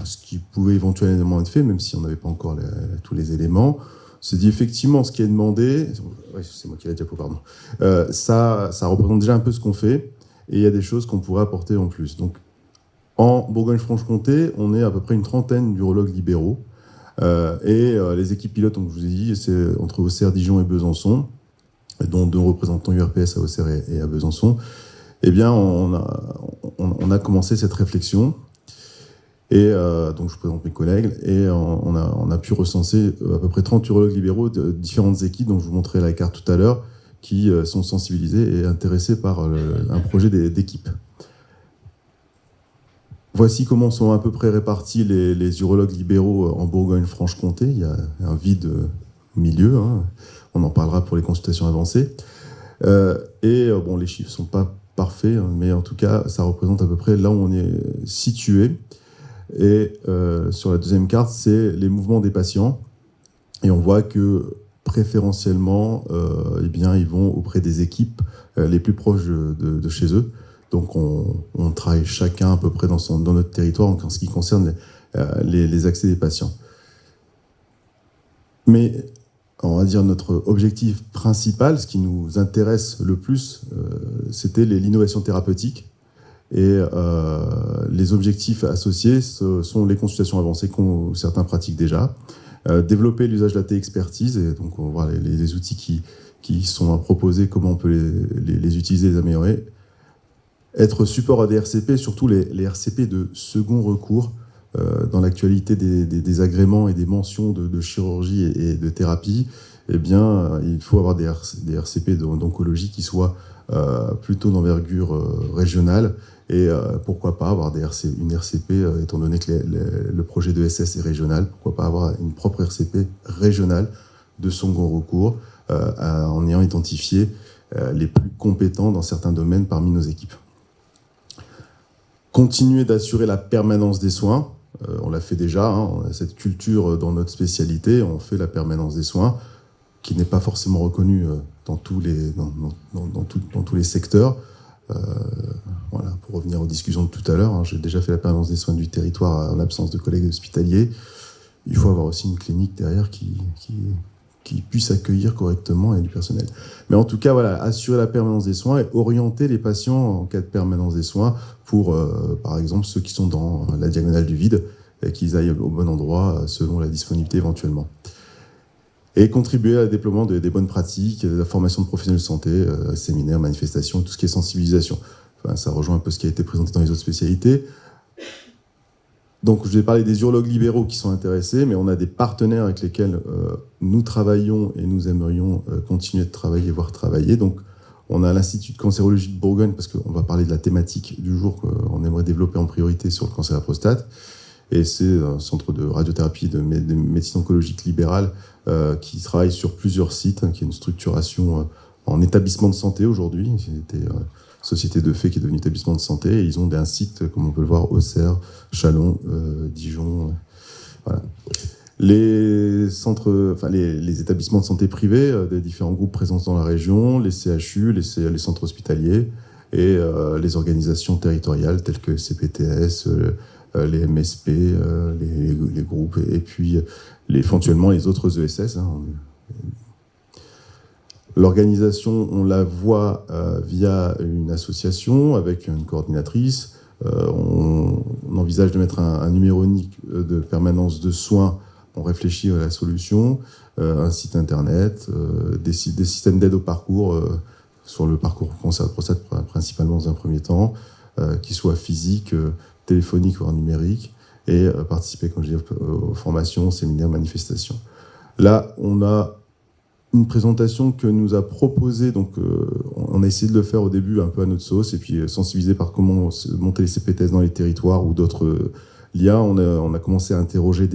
ce qui pouvait éventuellement être fait, même si on n'avait pas encore tous les éléments, on s'est dit effectivement ce qui est demandé. Oui, c'est moi qui ai la diapo, pardon. Ça représente déjà un peu ce qu'on fait, et il y a des choses qu'on pourrait apporter en plus. Donc, en Bourgogne-Franche-Comté, on est à peu près une trentaine d'urologues libéraux. Les équipes pilotes, donc je vous ai dit, c'est entre Auxerre, Dijon et Besançon, dont 2 représentants URPS à Auxerre et à Besançon. Eh bien, on a commencé cette réflexion. Et donc, je vous présente mes collègues. Et on a pu recenser à peu près 30 urologues libéraux de différentes équipes, dont je vous montrerai la carte tout à l'heure, qui sont sensibilisés et intéressés par un projet d'équipe. Voici comment sont à peu près répartis les urologues libéraux en Bourgogne-Franche-Comté. Il y a un vide au milieu, hein. On en parlera pour les consultations avancées. Les chiffres ne sont pas parfaits, hein, mais en tout cas, ça représente à peu près là où on est situé. Et sur la deuxième carte, c'est les mouvements des patients. Et on voit que préférentiellement, ils vont auprès des équipes les plus proches de chez eux. Donc on travaille chacun à peu près dans notre territoire en ce qui concerne les accès des patients. Mais on va dire notre objectif principal, ce qui nous intéresse le plus, c'était l'innovation thérapeutique. Et les objectifs associés ce sont les consultations avancées que certains pratiquent déjà. Développer l'usage de la téléexpertise, et donc on va voir les outils qui sont à proposer, comment on peut les utiliser, les améliorer. Être support à des RCP, surtout les RCP de second recours. Dans l'actualité des agréments et des mentions de chirurgie et de thérapie, eh bien, il faut avoir des RCP d'oncologie qui soient plutôt d'envergure régionale. Et pourquoi pas avoir une RCP, étant donné que le projet de SS est régional, pourquoi pas avoir une propre RCP régionale de second recours en ayant identifié les plus compétents dans certains domaines parmi nos équipes. Continuer d'assurer la permanence des soins. On l'a fait déjà, hein, on a cette culture dans notre spécialité, on fait la permanence des soins, qui n'est pas forcément reconnue dans tous les secteurs. Voilà, pour revenir aux discussions de tout à l'heure, hein, j'ai déjà fait la permanence des soins du territoire en absence de collègues hospitaliers. Il faut avoir aussi une clinique derrière qui puisse accueillir correctement et du personnel. Mais en tout cas, voilà, assurer la permanence des soins et orienter les patients en cas de permanence des soins pour, par exemple, ceux qui sont dans la diagonale du vide, et qu'ils aillent au bon endroit selon la disponibilité éventuellement. Et contribuer au déploiement des bonnes pratiques, de la formation de professionnels de santé, séminaires, manifestations, tout ce qui est sensibilisation. Enfin, ça rejoint un peu ce qui a été présenté dans les autres spécialités. Donc, je vais parler des urologues libéraux qui sont intéressés, mais on a des partenaires avec lesquels nous travaillons et nous aimerions continuer de travailler, voire travailler. Donc, On a l'Institut de cancérologie de Bourgogne, parce qu'on va parler de la thématique du jour qu'on aimerait développer en priorité sur le cancer de la prostate. Et c'est un centre de radiothérapie de médecine oncologique libérale qui travaille sur plusieurs sites, qui a une structuration en établissement de santé aujourd'hui. C'était société de fait qui est devenue établissement de santé. Et ils ont un site, comme on peut le voir, Auxerre, Châlons, Dijon. Voilà. Les établissements de santé privés des différents groupes présents dans la région, les CHU, les centres hospitaliers et les organisations territoriales telles que CPTS, les MSP, les groupes et puis éventuellement les autres ESS. L'organisation, on la voit via une association avec une coordinatrice. On envisage de mettre un numéro unique de permanence de soins. On réfléchit à la solution, un site internet, des systèmes d'aide au parcours, sur le parcours cancer de prostate principalement dans un premier temps, qui soient physiques, téléphoniques voire numériques, et participer, comme je dis, aux formations, séminaires, manifestations. Là, on a une présentation que nous a proposée, donc on a essayé de le faire au début un peu à notre sauce, et puis sensibiliser par comment monter les CPTS dans les territoires ou d'autres liens. On a commencé à interroger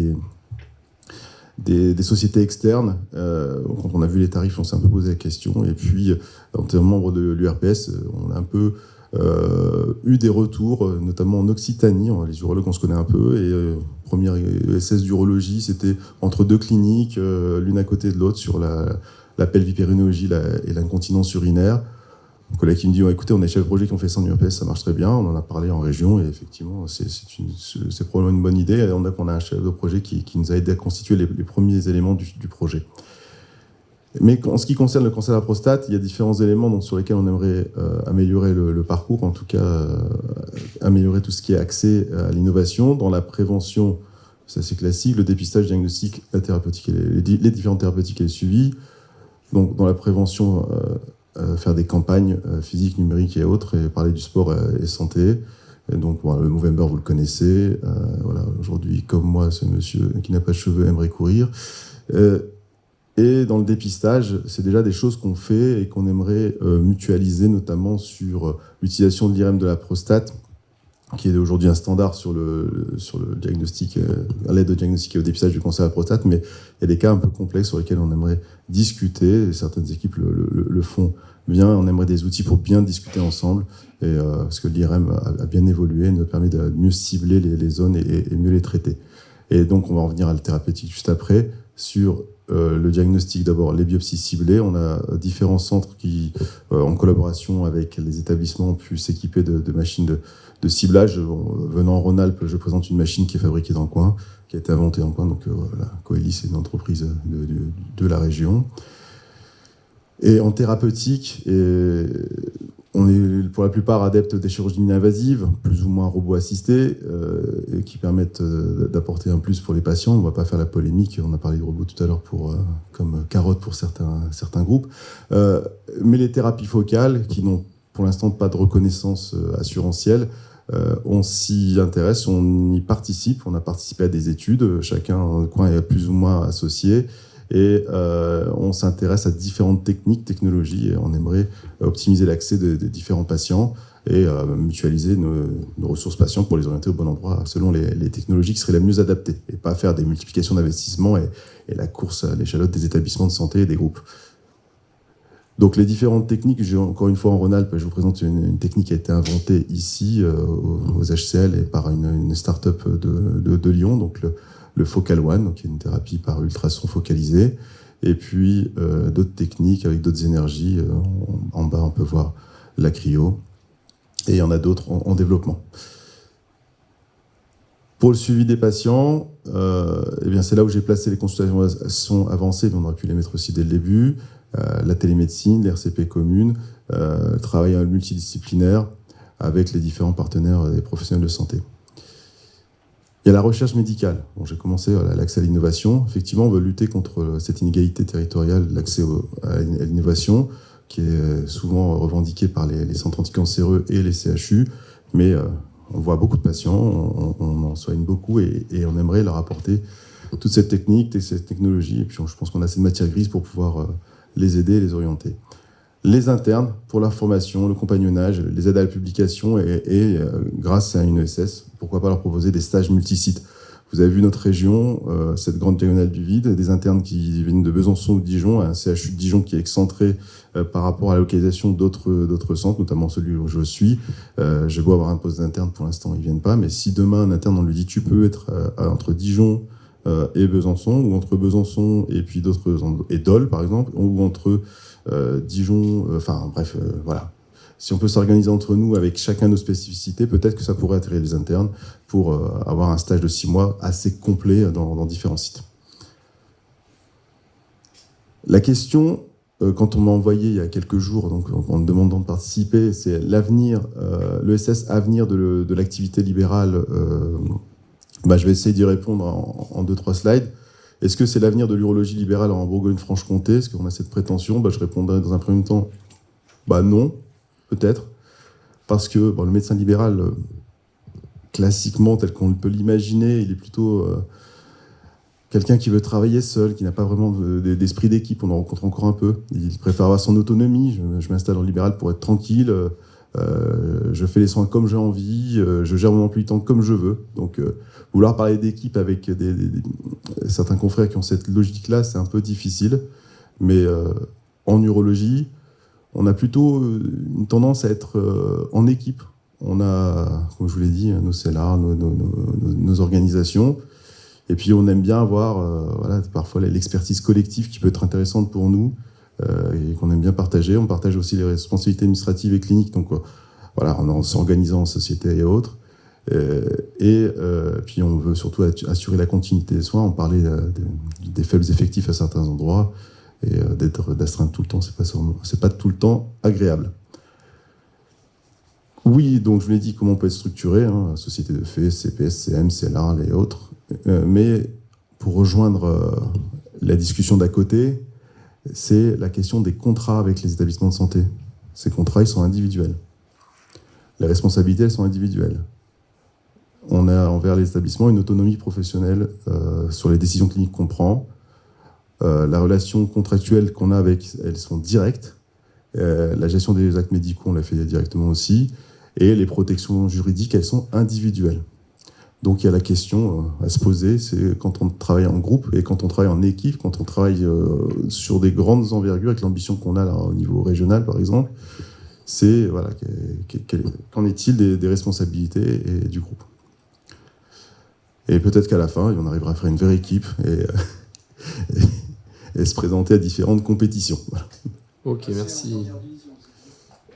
des sociétés externes. Quand on a vu les tarifs, on s'est un peu posé la question. Et puis, en tant que membre de l'URPS, on a un peu eu des retours, notamment en Occitanie. Les urologues, on se connaît un peu. Et première ESS d'urologie, c'était entre deux cliniques, l'une à côté de l'autre, sur la pelvipérinéologie et l'incontinence urinaire. Un collègue qui me dit écoutez, on est chef de projet qui ont fait ça en URPS, ça marche très bien. On en a parlé en région et effectivement, c'est probablement une bonne idée. Et on a un chef de projet qui nous a aidé à constituer les premiers éléments du projet. Mais en ce qui concerne le cancer de la prostate, il y a différents éléments sur lesquels on aimerait améliorer le parcours, en tout cas améliorer tout ce qui est accès à l'innovation. Dans la prévention, c'est assez classique, le dépistage, le diagnostic, la thérapeutique et les différentes thérapeutiques et les suivis. Donc dans la prévention, faire des campagnes physiques, numériques et autres, et parler du sport et santé. Et donc, le Movember, vous le connaissez. Aujourd'hui, comme moi, ce monsieur qui n'a pas de cheveux aimerait courir. Et dans le dépistage, c'est déjà des choses qu'on fait et qu'on aimerait mutualiser, notamment sur l'utilisation de l'IRM de la prostate, qui est aujourd'hui un standard sur le diagnostic, à l'aide au diagnostic et au dépistage du cancer de la prostate, mais il y a des cas un peu complexes sur lesquels on aimerait discuter, et certaines équipes le font bien, on aimerait des outils pour bien discuter ensemble, et, parce que l'IRM a bien évolué, nous permet de mieux cibler les zones et mieux les traiter. Et donc on va en venir à la thérapeutique juste après, sur le diagnostic, d'abord les biopsies ciblées. On a différents centres qui, en collaboration avec les établissements, ont pu s'équiper de machines de ciblage. Venant en Rhône-Alpes, je présente une machine qui est fabriquée dans le coin, qui a été inventée dans le coin. Donc Coeli, c'est une entreprise de la région. Et en thérapeutique, on est pour la plupart adeptes des chirurgies mini-invasives, plus ou moins robots assistés, et qui permettent d'apporter un plus pour les patients. On ne va pas faire la polémique, on a parlé de robots tout à l'heure comme carotte pour certains groupes. Mais les thérapies focales, qui n'ont pour l'instant pas de reconnaissance assurantielle, on s'y intéresse, on y participe. On a participé à des études, chacun dans le coin est plus ou moins associé. Et on s'intéresse à différentes technologies, et on aimerait optimiser l'accès des différents patients et mutualiser nos ressources patients pour les orienter au bon endroit selon les technologies qui seraient les mieux adaptées, et pas faire des multiplications d'investissements et la course à l'échalote des établissements de santé et des groupes. Donc les différentes techniques, encore une fois en Rhône-Alpes, je vous présente une technique qui a été inventée ici aux HCL et par une start-up de Lyon, donc le Focal One, donc qui est une thérapie par ultrason focalisé, et puis d'autres techniques avec d'autres énergies. En bas, on peut voir la cryo, et il y en a d'autres en développement. Pour le suivi des patients, eh bien c'est là où j'ai placé les consultations avancées, mais on aurait pu les mettre aussi dès le début, la télémédecine, l'RCP commune, le travail multidisciplinaire avec les différents partenaires et professionnels de santé. Il y a la recherche médicale. Bon, j'ai commencé l'accès à l'innovation. Effectivement, on veut lutter contre cette inégalité territoriale de l'accès à l'innovation, qui est souvent revendiquée par les centres anticancéreux et les CHU. Mais on voit beaucoup de patients, on en soigne beaucoup, et on aimerait leur apporter toute cette technique, cette technologie. Et puis je pense qu'on a assez de matière grise pour pouvoir les aider et les orienter. les internes pour leur formation, le compagnonnage, les aides à la publication et grâce à une ESS, pourquoi pas leur proposer des stages multisites. Vous avez vu notre région, cette grande diagonale du vide, des internes qui viennent de Besançon ou de Dijon, un CHU de Dijon qui est excentré par rapport à la localisation d'autres centres, notamment celui où je suis. Je vais avoir un poste d'interne, pour l'instant ils ne viennent pas, mais si demain un interne on lui dit tu peux être entre Dijon et Besançon, ou entre Besançon et puis et Dole par exemple, ou entre Dijon, voilà. Si on peut s'organiser entre nous avec chacun nos spécificités, peut-être que ça pourrait attirer les internes pour avoir un stage de 6 mois assez complet dans différents sites. La question, quand on m'a envoyé il y a quelques jours, donc en me demandant de participer, c'est l'avenir, l'ESS avenir de l'activité libérale. Je vais essayer d'y répondre en 2-3 slides. Est-ce que c'est l'avenir de l'urologie libérale en Bourgogne-Franche-Comté? Est-ce qu'on a cette prétention? Je répondrai dans un premier temps, non, peut-être. Parce que le médecin libéral, classiquement, tel qu'on peut l'imaginer, il est plutôt quelqu'un qui veut travailler seul, qui n'a pas vraiment d'esprit d'équipe. On en rencontre encore un peu. Il préfère avoir son autonomie. Je m'installe en libéral pour être tranquille. Je fais les soins comme j'ai envie. Je gère mon emploi du temps comme je veux. Donc, vouloir parler d'équipe avec certains confrères qui ont cette logique-là, c'est un peu difficile. Mais en urologie, on a plutôt une tendance à être en équipe. On a, comme je vous l'ai dit, nos CELAR, nos organisations. Et puis, on aime bien avoir parfois l'expertise collective qui peut être intéressante pour nous et qu'on aime bien partager. On partage aussi les responsabilités administratives et cliniques. Donc, en s'organisant en société et autres. Puis on veut surtout assurer la continuité des soins. On parlait des faibles effectifs à certains endroits et d'astreindre tout le temps, c'est pas tout le temps agréable. Oui, donc je vous l'ai dit, comment on peut être structuré, société de fait, CPS, CM, CLR et autres. Mais pour rejoindre la discussion d'à côté, c'est la question des contrats avec les établissements de santé. Ces contrats, ils sont individuels. Les responsabilités, elles sont individuelles. On a envers les établissements une autonomie professionnelle sur les décisions cliniques qu'on prend. La relation contractuelle qu'on a avec, elles sont directes. La gestion des actes médicaux, on l'a fait directement aussi. Et les protections juridiques, elles sont individuelles. Donc il y a la question à se poser, c'est quand on travaille en groupe et quand on travaille en équipe, quand on travaille sur des grandes envergures, avec l'ambition qu'on a là, au niveau régional par exemple, c'est qu'en est-il des responsabilités et du groupe. Et peut-être qu'à la fin, on arrivera à faire une vraie équipe et se présenter à différentes compétitions. Voilà. Ok, merci.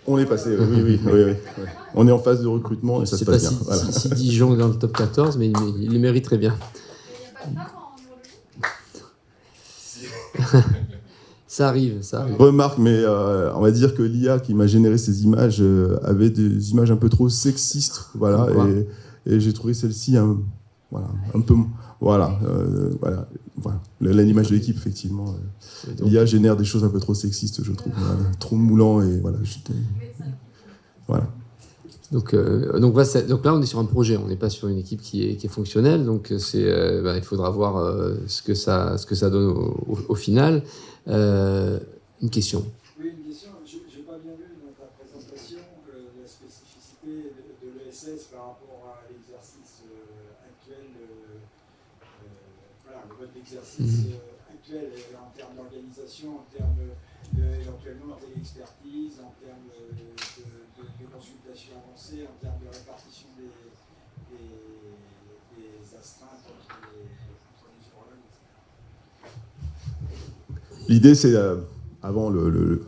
On est passé, oui. On est en phase de recrutement et ça se passe bien. Je ne sais pas si Dijon est dans le top 14, mais il le mérite très bien. Ça arrive. Remarque, mais on va dire que l'IA qui m'a généré ces images avait des images un peu trop sexistes, voilà, et j'ai trouvé celle-ci un peu, l'image de l'équipe, effectivement. L'IA génère des choses un peu trop sexistes, je trouve, trop moulant et voilà. Donc là, on est sur un projet, on n'est pas sur une équipe qui est fonctionnelle, donc il faudra voir ce que ça donne au final. Une question. Oui, une question. Je n'ai pas bien vu dans ta présentation la spécificité de l'ESS par rapport à l'exercice actuel, le mode d'exercice actuel en termes d'organisation, en termes éventuellement d'expertise, en termes de consultation avancée, en termes de répartition des astreintes entre les urologues, etc. L'idée, c'est,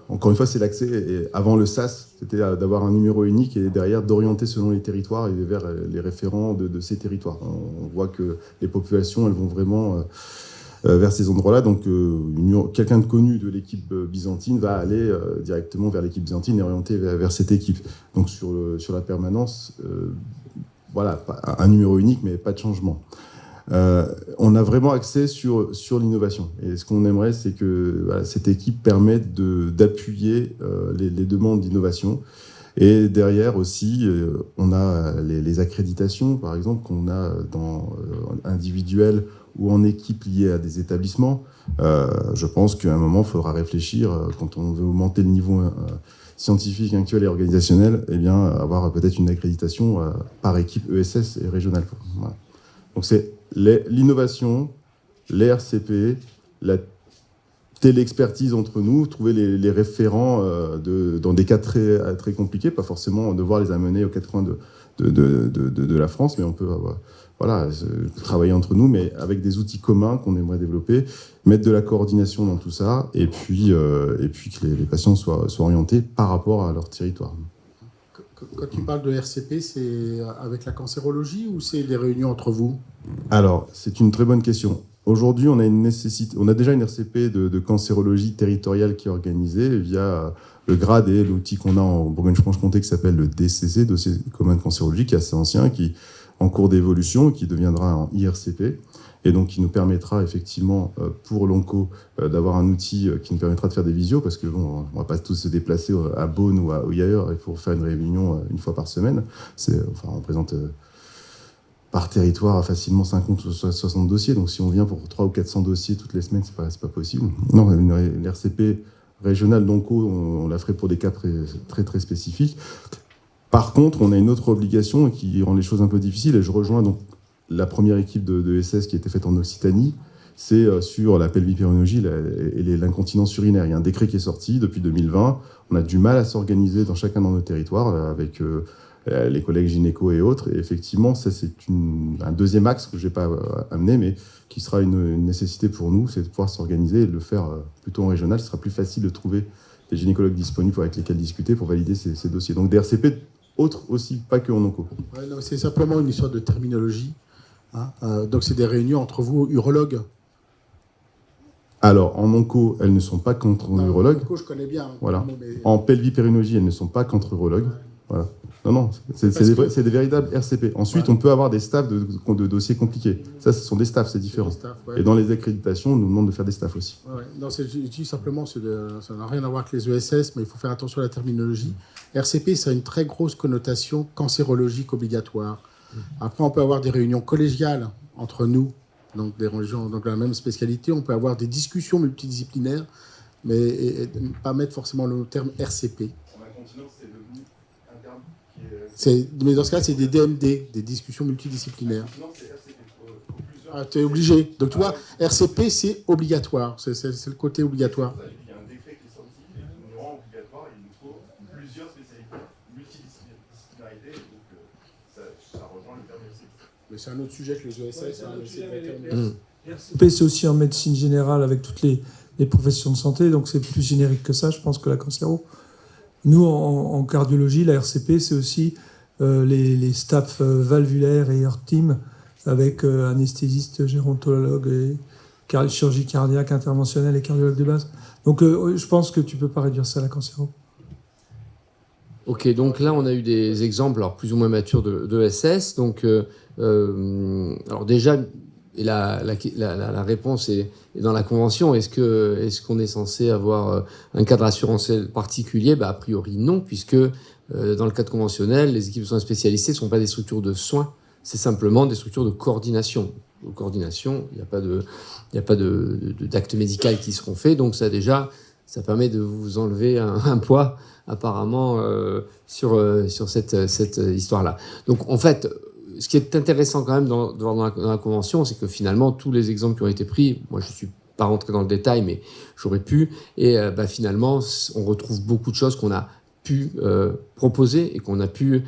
encore une fois, c'est l'accès. Et avant le SAS, c'était d'avoir un numéro unique et derrière d'orienter selon les territoires et vers les référents de ces territoires. On voit que les populations, elles vont vraiment vers ces endroits-là. Donc, quelqu'un de connu de l'équipe byzantine va aller directement vers l'équipe byzantine et orienter vers cette équipe. Donc, sur la permanence, un numéro unique, mais pas de changement. On a vraiment axé sur l'innovation. Et ce qu'on aimerait, c'est que cette équipe permette d'appuyer les demandes d'innovation. Et derrière aussi, on a les accréditations, par exemple, qu'on a dans individuelles ou en équipe liée à des établissements. Je pense qu'à un moment, il faudra réfléchir, quand on veut augmenter le niveau scientifique, actuel et organisationnel, eh bien, avoir peut-être une accréditation par équipe ESS et régionale. Voilà. Donc c'est l'innovation, les RCP, la télé-expertise entre nous, trouver les référents dans des cas très, très compliqués, pas forcément devoir les amener aux quatre coins de la France, mais on peut travailler entre nous, mais avec des outils communs qu'on aimerait développer, mettre de la coordination dans tout ça, et puis que les patients soient orientés par rapport à leur territoire. Quand tu parles de RCP, c'est avec la cancérologie ou c'est des réunions entre vous? Alors, c'est une très bonne question. Aujourd'hui, on a déjà une RCP de cancérologie territoriale qui est organisée via le GRAD et l'outil qu'on a en Bourgogne-Franche-Comté qui s'appelle le DCC, Dossier commun de cancérologie, qui est assez ancien, qui est en cours d'évolution, qui deviendra en IRCP, et donc qui nous permettra effectivement, pour l'onco, d'avoir un outil qui nous permettra de faire des visios, parce que bon, on ne va pas tous se déplacer à Beaune ou ailleurs pour faire une réunion une fois par semaine. On présente par territoire facilement 50 ou 60 dossiers, donc si on vient pour 300 ou 400 dossiers toutes les semaines, c'est pas possible. Non, une RCP régionale d'onco, on la ferait pour des cas très, très spécifiques. Par contre, on a une autre obligation qui rend les choses un peu difficiles, et je rejoins donc la première équipe de SS qui a été faite en Occitanie, c'est sur la pelvipérinologie et l'incontinence urinaire. Il y a un décret qui est sorti depuis 2020. On a du mal à s'organiser dans chacun de nos territoires avec les collègues gynéco et autres. Et effectivement, ça, c'est un deuxième axe que je n'ai pas amené, mais qui sera une nécessité pour nous, c'est de pouvoir s'organiser et de le faire plutôt en régional. Ce sera plus facile de trouver des gynécologues disponibles avec lesquels discuter pour valider ces dossiers. Donc des RCP autres aussi, pas que en onco. Ouais, non, c'est simplement une histoire de terminologie. Hein. Donc c'est des réunions entre vous, urologues. Alors, en onco, elles ne sont pas qu'entre urologues. En onco, je connais bien. Voilà. Mais... En pelvipérinologie, elles ne sont pas qu'entre urologues. Ouais. Voilà. Non, c'est des véritables RCP. Ensuite, on peut avoir des staffs de dossiers compliqués. Ça, ce sont des staffs, c'est différent. Staffs, ouais. Et dans les accréditations, on nous demande de faire des staffs aussi. Ouais. Non, je dis simplement, ça n'a rien à voir avec les ESS, mais il faut faire attention à la terminologie. RCP, ça a une très grosse connotation cancérologique obligatoire. Après, on peut avoir des réunions collégiales entre nous, donc des régions donc la même spécialité. On peut avoir des discussions multidisciplinaires, mais et pas mettre forcément le terme RCP. Mais dans ce cas, c'est des DMD, des discussions multidisciplinaires. Non, c'est RCP. Tu es obligé. Donc, tu vois, RCP, c'est obligatoire. C'est le côté obligatoire. Il y a un décret qui est sorti qui nous rend obligatoire. Il nous faut plusieurs spécialités, multidisciplinarité. Donc, ça rejoint le terme RCP. Mais c'est un autre sujet que les ESS. RCP, c'est aussi en médecine générale avec toutes les professions de santé. Donc, c'est plus générique que ça, je pense, que la cancéro. Nous, en cardiologie, la RCP, c'est aussi les staffs valvulaires et heart team avec anesthésiste, gérontologue, et chirurgie cardiaque interventionnelle et cardiologue de base. Donc, je pense que tu ne peux pas réduire ça à la cancéro. Ok, donc là, on a eu des exemples alors, plus ou moins matures de SS. Donc, alors déjà, la réponse est dans la Convention. Est-ce qu'on est censé avoir un cadre assurantiel particulier ? A priori, non, puisque dans le cadre conventionnel, les équipes de soins spécialisées ne sont pas des structures de soins, c'est simplement des structures de coordination. De coordination, il n'y a pas d'actes médicaux qui seront faits, donc ça permet de vous enlever un poids apparemment sur cette histoire-là. Donc en fait, ce qui est intéressant quand même dans la Convention, c'est que finalement, tous les exemples qui ont été pris, moi je ne suis pas rentré dans le détail, mais j'aurais pu, et finalement, on retrouve beaucoup de choses qu'on a pu proposer et qu'on a pu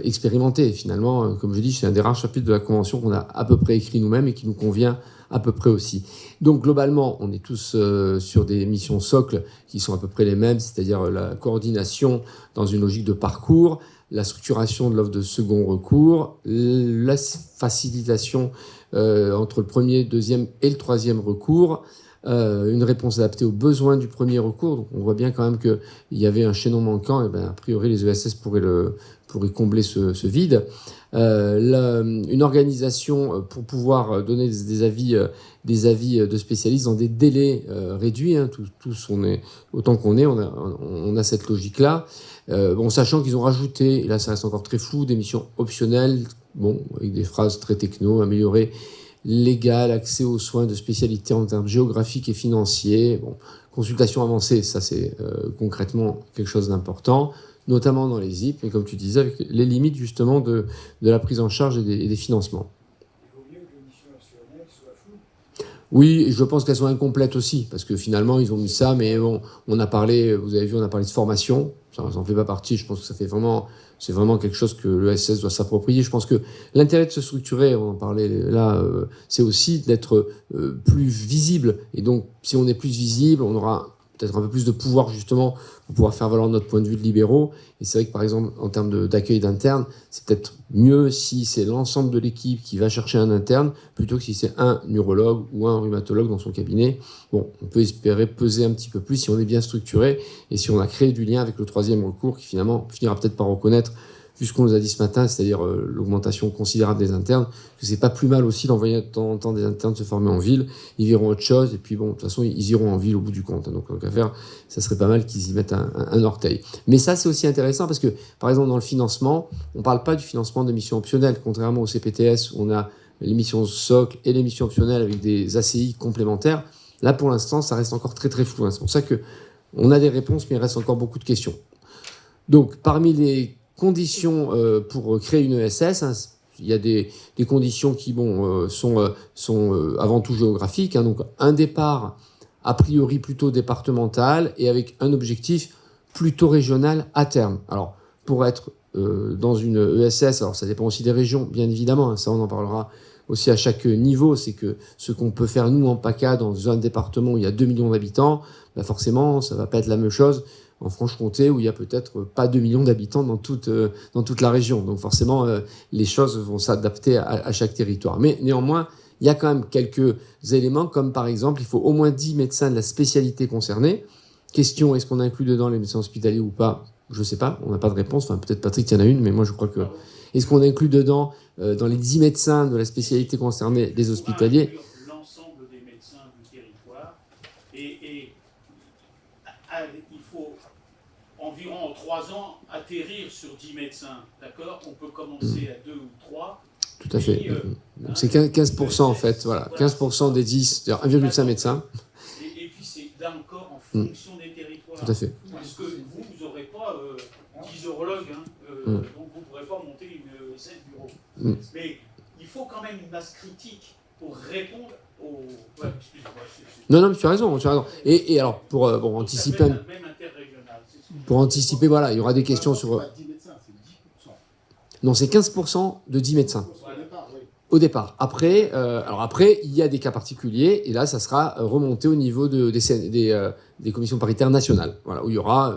expérimenter. Et finalement, comme je dis, c'est un des rares chapitres de la Convention qu'on a à peu près écrit nous-mêmes et qui nous convient à peu près aussi. Donc globalement, on est tous sur des missions socles qui sont à peu près les mêmes, c'est-à-dire la coordination dans une logique de parcours, la structuration de l'offre de second recours, la facilitation entre le premier, deuxième et le troisième recours, une réponse adaptée aux besoins du premier recours. Donc on voit bien quand même qu'il y avait un chaînon manquant, et a priori les ESS pourraient combler ce vide. Une organisation pour pouvoir donner des avis de spécialistes dans des délais réduits. Tous autant qu'on est, on a cette logique-là. Sachant qu'ils ont rajouté, et là ça reste encore très flou, des missions optionnelles, avec des phrases très techno, améliorer légal, accès aux soins de spécialité en termes géographiques et financiers. Bon, consultation avancée, ça c'est concrètement quelque chose d'important, notamment dans les ZIP, mais comme tu disais, avec les limites justement de la prise en charge et des financements. Il vaut mieux que l'émission optionnelle soit floue. Oui, je pense qu'elles sont incomplètes aussi, parce que finalement, ils ont mis ça, mais bon, on a parlé, vous avez vu, on a parlé de formation, ça n'en fait pas partie, je pense que c'est vraiment quelque chose que l'ESS doit s'approprier. Je pense que l'intérêt de se structurer, on en parlait là, c'est aussi d'être plus visible, et donc, si on est plus visible, on aura peut-être un peu plus de pouvoir justement pour pouvoir faire valoir notre point de vue de libéraux. Et c'est vrai que par exemple, en termes d'accueil d'interne, c'est peut-être mieux si c'est l'ensemble de l'équipe qui va chercher un interne, plutôt que si c'est un urologue ou un rhumatologue dans son cabinet. Bon, on peut espérer peser un petit peu plus si on est bien structuré et si on a créé du lien avec le troisième recours qui finalement finira peut-être par reconnaître, vu ce qu'on nous a dit ce matin, c'est-à-dire l'augmentation considérable des internes, que c'est pas plus mal aussi d'envoyer de temps en temps des internes se former en ville, ils verront autre chose, et puis bon, de toute façon, ils iront en ville au bout du compte. Donc, à faire, ça serait pas mal qu'ils y mettent un orteil. Mais ça, c'est aussi intéressant parce que, par exemple, dans le financement, on parle pas du financement de missions optionnelles, contrairement au CPTS, où on a les missions socle et les missions optionnelles avec des ACI complémentaires. Là, pour l'instant, ça reste encore très très flou. C'est pour ça que on a des réponses, mais il reste encore beaucoup de questions. Donc, parmi les conditions pour créer une ESS, hein, il y a des conditions qui sont avant tout géographiques, hein, donc un départ a priori plutôt départemental et avec un objectif plutôt régional à terme. Alors pour être dans une ESS, alors ça dépend aussi des régions bien évidemment, hein, ça on en parlera aussi à chaque niveau, c'est que ce qu'on peut faire nous en PACA dans un département où il y a 2 millions d'habitants, bah forcément ça va pas être la même chose en Franche-Comté, où il y a peut-être pas 2 millions d'habitants dans toute la région. Donc forcément, les choses vont s'adapter à chaque territoire. Mais néanmoins, il y a quand même quelques éléments, comme par exemple, il faut au moins 10 médecins de la spécialité concernée. Question, est-ce qu'on inclut dedans les médecins hospitaliers ou pas? Je ne sais pas, on n'a pas de réponse. Enfin, peut-être Patrick, il y en a une, mais moi je crois que... Est-ce qu'on inclut dedans, dans les 10 médecins de la spécialité concernée, des hospitaliers? L'ensemble des médecins du territoire et il faut environ en 3 ans atterrir sur 10 médecins, d'accord? On peut commencer à 2 ou 3. Tout à fait. Donc c'est 15% en fait, voilà. 15% des 10, c'est-à-dire 1,5 médecin. Et puis c'est là encore en fonction des territoires. Tout à fait. Parce que vous n'aurez pas 10 urologues, donc vous ne pourrez pas monter une ESS bureau. Mais il faut quand même une masse critique pour répondre aux... Ouais, excusez-moi. Non, mais tu as raison. Et alors, pour anticiper... Même interrégional. Pour anticiper, voilà, il y aura des questions sur... C'est pas 10 médecins, c'est 10%. Non, c'est 15% de 10 médecins. Au départ. Après, il y a des cas particuliers, et là, ça sera remonté au niveau des commissions paritaires nationales, voilà, où il y aura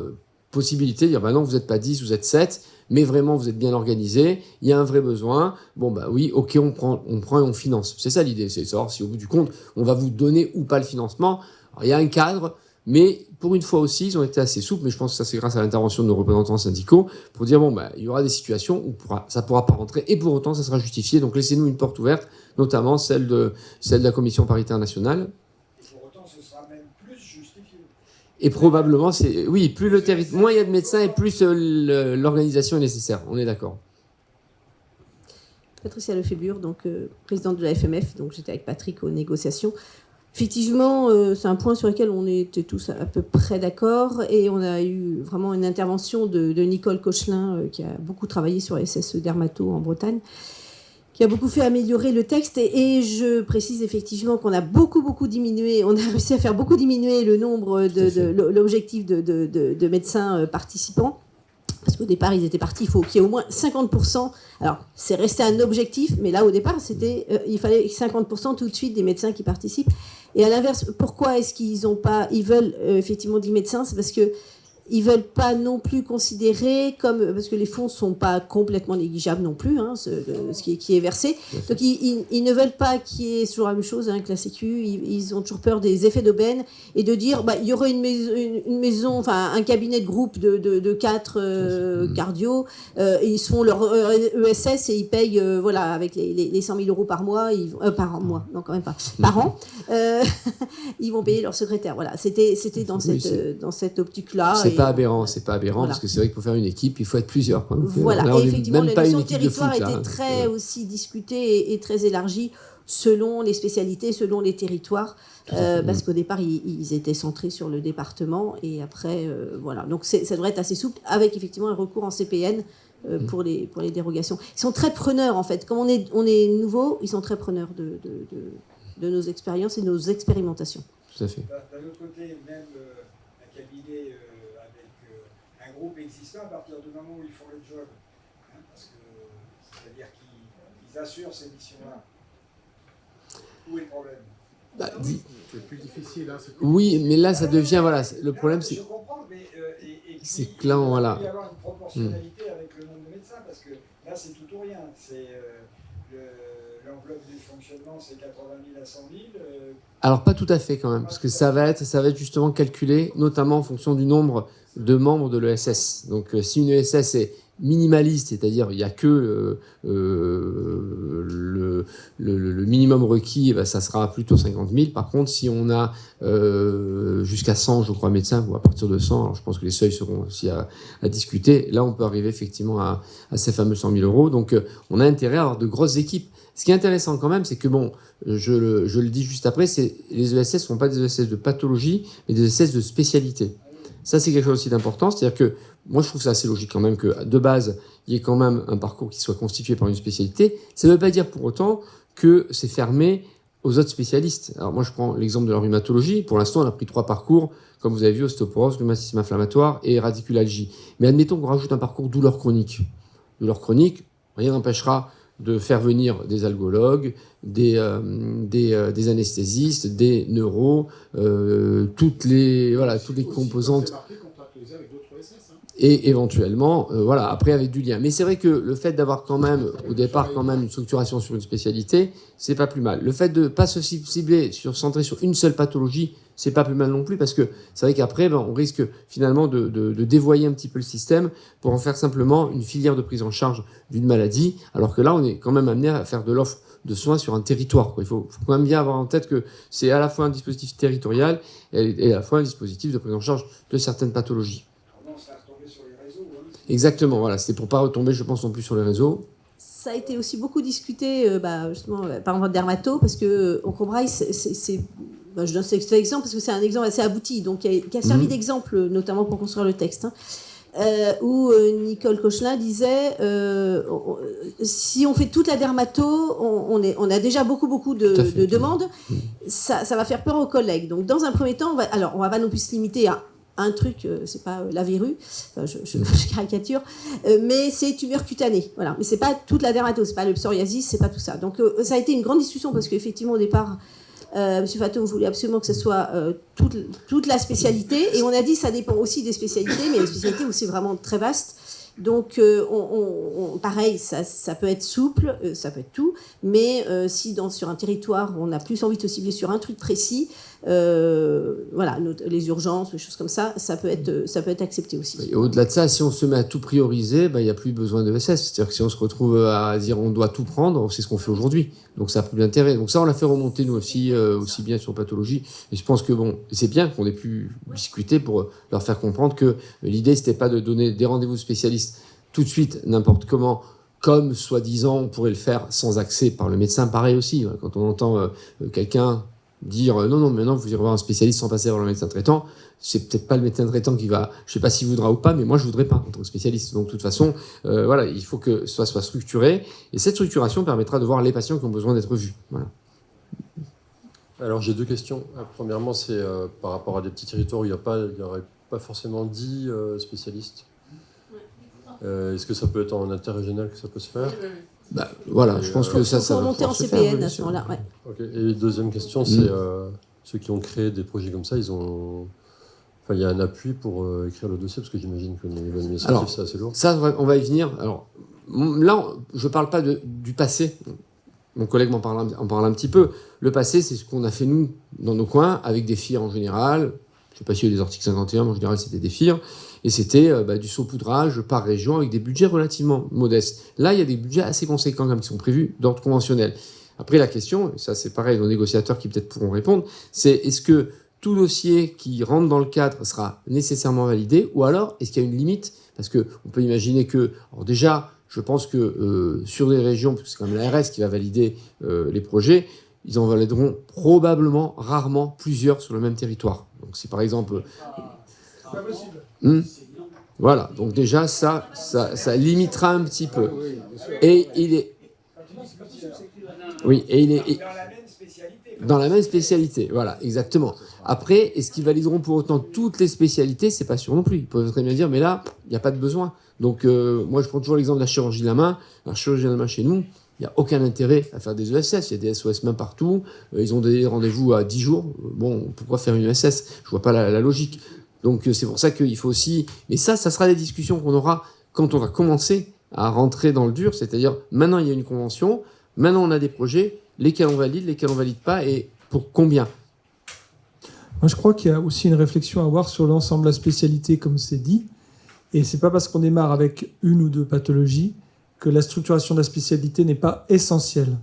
possibilité de dire, bah non, vous n'êtes pas 10, vous êtes 7, mais vraiment, vous êtes bien organisé, il y a un vrai besoin, bon, bah oui, ok, on prend et on finance. C'est ça l'idée, c'est de savoir si au bout du compte, on va vous donner ou pas le financement. Alors, il y a un cadre, mais pour une fois aussi, ils ont été assez souples, mais je pense que ça, c'est grâce à l'intervention de nos représentants syndicaux, pour dire, bon, bah, il y aura des situations où ça ne pourra pas rentrer, et pour autant, ça sera justifié. Donc, laissez-nous une porte ouverte, notamment celle de la commission paritaire nationale. Et pour autant, ce sera même plus justifié. Et probablement, oui, plus le territoire, moins il y a de médecins et plus l'organisation est nécessaire. On est d'accord. Patricia Lefébure, donc présidente de la FMF, donc j'étais avec Patrick aux négociations. Effectivement, c'est un point sur lequel on était tous à peu près d'accord, et on a eu vraiment une intervention de Nicole Cochelin, qui a beaucoup travaillé sur SS Dermato en Bretagne, qui a beaucoup fait améliorer le texte, et je précise effectivement qu'on a beaucoup diminué, on a réussi à faire beaucoup diminuer le nombre l'objectif de médecins participants. Parce qu'au départ, ils étaient partis, il faut qu'il y ait au moins 50%. Alors, c'est resté un objectif, mais là, au départ, il fallait 50% tout de suite des médecins qui participent. Et à l'inverse, pourquoi est-ce qu'ils veulent effectivement 10 médecins? C'est parce que ils veulent pas non plus considérer parce que les fonds sont pas complètement négligeables non plus, hein, ce qui est versé. Donc ils ne veulent pas qu'il y ait toujours la même chose, hein, que la Sécu. Ils ont toujours peur des effets d'aubaine et de dire il y aurait une maison, enfin un cabinet de groupe de 4 cardio, et ils se font leur ESS et ils payent voilà, avec les 100 000 euros par mois, par mois, non quand même pas, par an, ils vont payer leur secrétaire. Voilà, c'était dans cette optique-là. C'est pas aberrant, voilà. Parce que c'est vrai que pour faire une équipe, il faut être plusieurs. Quoi. Donc, voilà, là, et effectivement, même la pas notion une de équipe de territoire foot, était là. très aussi discutée et très élargie. selon les spécialités, selon les territoires, parce qu'au départ, ils étaient centrés sur le département, et après, voilà. Donc ça devrait être assez souple, avec effectivement un recours en CPN pour les dérogations. Ils sont très preneurs, en fait. Comme on est nouveau, ils sont très preneurs de nos expériences et de nos expérimentations. Tout à fait. D'un autre côté, même un cabinet avec un groupe existant, à partir du moment où ils font le job, hein, parce que c'est-à-dire qu'ils assurent ces missions-là. Où est le problème? C'est plus difficile. Hein, Oui, mais là, ça devient... Voilà, le problème, c'est... Je comprends, mais c'est que là, voilà. Il doit y avoir une proportionnalité avec le nombre de médecins, parce que là, c'est tout ou rien. C'est l'enveloppe du fonctionnement, c'est 80 000 à 100 000. Alors, pas tout à fait quand même, parce que ça va être justement calculé, notamment en fonction du nombre de membres de l'ESS. Donc, si une ESS est minimaliste, c'est-à-dire il n'y a que le minimum requis, ben, ça sera plutôt 50 000. Par contre, si on a jusqu'à 100, je crois, médecins, ou à partir de 100, alors je pense que les seuils seront aussi à discuter, là on peut arriver effectivement à ces fameux 100 000 euros. Donc on a intérêt à avoir de grosses équipes. Ce qui est intéressant quand même, c'est que, bon, je le dis juste après, les ESS ne sont pas des ESS de pathologie, mais des ESS de spécialité. Ça, c'est quelque chose aussi d'important. C'est-à-dire que moi, je trouve ça assez logique quand même que, de base, il y ait quand même un parcours qui soit constitué par une spécialité. Ça ne veut pas dire pour autant que c'est fermé aux autres spécialistes. Alors moi, je prends l'exemple de la rhumatologie. Pour l'instant, on a pris 3 parcours, comme vous avez vu, ostéoporose, rhumatisme inflammatoire et radiculalgie. Mais admettons qu'on rajoute un parcours douleur chronique. Douleur chronique, rien n'empêchera de faire venir des algologues, des anesthésistes, des neuros, toutes les composantes. Et éventuellement, voilà, après avec du lien. Mais c'est vrai que le fait d'avoir quand même, au départ, quand même une structuration sur une spécialité, c'est pas plus mal. Le fait de ne pas se cibler, centrer sur une seule pathologie, c'est pas plus mal non plus, parce que c'est vrai qu'après, on risque finalement de dévoyer un petit peu le système pour en faire simplement une filière de prise en charge d'une maladie, alors que là, on est quand même amené à faire de l'offre de soins sur un territoire, quoi. Il faut quand même bien avoir en tête que c'est à la fois un dispositif territorial et à la fois un dispositif de prise en charge de certaines pathologies. Exactement, voilà, c'était pour pas retomber, je pense, non plus sur les réseaux. Ça a été aussi beaucoup discuté, justement, par exemple, dermato, parce que Oncobraille, je donne cet exemple parce que c'est un exemple assez abouti, donc qui a servi d'exemple, notamment pour construire le texte, hein, où Nicole Cochelin disait si on fait toute la dermato, on a déjà beaucoup de demandes, ça va faire peur aux collègues. Donc, dans un premier temps, on va pas non plus se limiter à un truc, c'est pas la verrue, enfin, je caricature, mais c'est tumeur cutanée, voilà. Mais c'est pas toute la dermato, c'est pas le psoriasis, c'est pas tout ça. Donc ça a été une grande discussion parce qu'effectivement au départ, M. Fatoum voulait absolument que ce soit toute la spécialité, et on a dit ça dépend aussi des spécialités, mais les spécialités où c'est vraiment très vaste. Donc, pareil, ça peut être souple, ça peut être tout, mais si sur un territoire on a plus envie de se cibler sur un truc précis, voilà, les urgences, les choses comme ça, ça peut être accepté aussi. Et au-delà de ça, si on se met à tout prioriser, il n'y a plus besoin de ESS. C'est-à-dire que si on se retrouve à dire on doit tout prendre, c'est ce qu'on fait aujourd'hui. Donc ça n'a plus d'intérêt. Donc ça, on l'a fait remonter nous aussi bien sur pathologie. Et je pense que c'est bien qu'on ait pu discuter pour leur faire comprendre que l'idée, c'était pas de donner des rendez-vous spécialistes tout de suite, n'importe comment, comme soi-disant on pourrait le faire sans accès par le médecin. Pareil aussi, quand on entend quelqu'un dire non, maintenant vous irez voir un spécialiste sans passer par le médecin traitant, c'est peut-être pas le médecin traitant qui va, je sais pas s'il voudra ou pas, mais moi je voudrais pas en tant que spécialiste. Donc de toute façon, voilà, il faut que ça soit structuré, et cette structuration permettra de voir les patients qui ont besoin d'être vus. Voilà. Alors j'ai 2 questions. Premièrement, c'est par rapport à des petits territoires où il n'y aurait pas forcément 10 spécialistes. Est-ce que ça peut être en interrégional que ça peut se faire? Voilà, je pense que ça va monter en CPN à ce moment-là. Ouais. Okay. Et deuxième question, c'est ceux qui ont créé des projets comme ça, il y a un appui pour écrire le dossier, parce que j'imagine que niveau administratif, c'est assez lourd. Ça, on va y venir. Alors là, je ne parle pas du passé. Mon collègue en parle un petit peu. Le passé, c'est ce qu'on a fait nous dans nos coins, avec des FIR en général. Je ne sais pas s'il y a eu des articles 51, mais en général, c'était des FIR. Et c'était du saupoudrage par région avec des budgets relativement modestes. Là, il y a des budgets assez conséquents qui sont prévus d'ordre conventionnel. Après, la question, et ça c'est pareil, nos négociateurs qui peut-être pourront répondre, c'est est-ce que tout dossier qui rentre dans le cadre sera nécessairement validé, ou alors est-ce qu'il y a une limite? Parce qu'on peut imaginer que, alors déjà, Je pense que sur les régions, parce que c'est quand même l'ARS qui va valider les projets, ils en valideront probablement, rarement, plusieurs sur le même territoire. Donc si par exemple... C'est pas possible. Voilà, donc déjà ça limitera un petit peu. Et il est... Oui, et il est... Dans la même spécialité. Dans la même spécialité, voilà, exactement. Après, est-ce qu'ils valideront pour autant toutes les spécialités? C'est pas sûr non plus. Ils peuvent très bien dire, mais là, il n'y a pas de besoin. Donc, moi, je prends toujours l'exemple de la chirurgie de la main. La chirurgie de la main chez nous, il n'y a aucun intérêt à faire des ESS. Il y a des SOS main partout. Ils ont des rendez-vous à 10 jours. Bon, pourquoi faire une ESS? Je vois pas la logique. Donc, c'est pour ça qu'il faut aussi... Mais ça sera des discussions qu'on aura quand on va commencer à rentrer dans le dur. C'est-à-dire, maintenant, il y a une convention. Maintenant, on a des projets. Lesquels on valide pas et pour combien? Moi, je crois qu'il y a aussi une réflexion à avoir sur l'ensemble de la spécialité, comme c'est dit. Et c'est pas parce qu'on démarre avec une ou deux pathologies que la structuration de la spécialité n'est pas essentielle.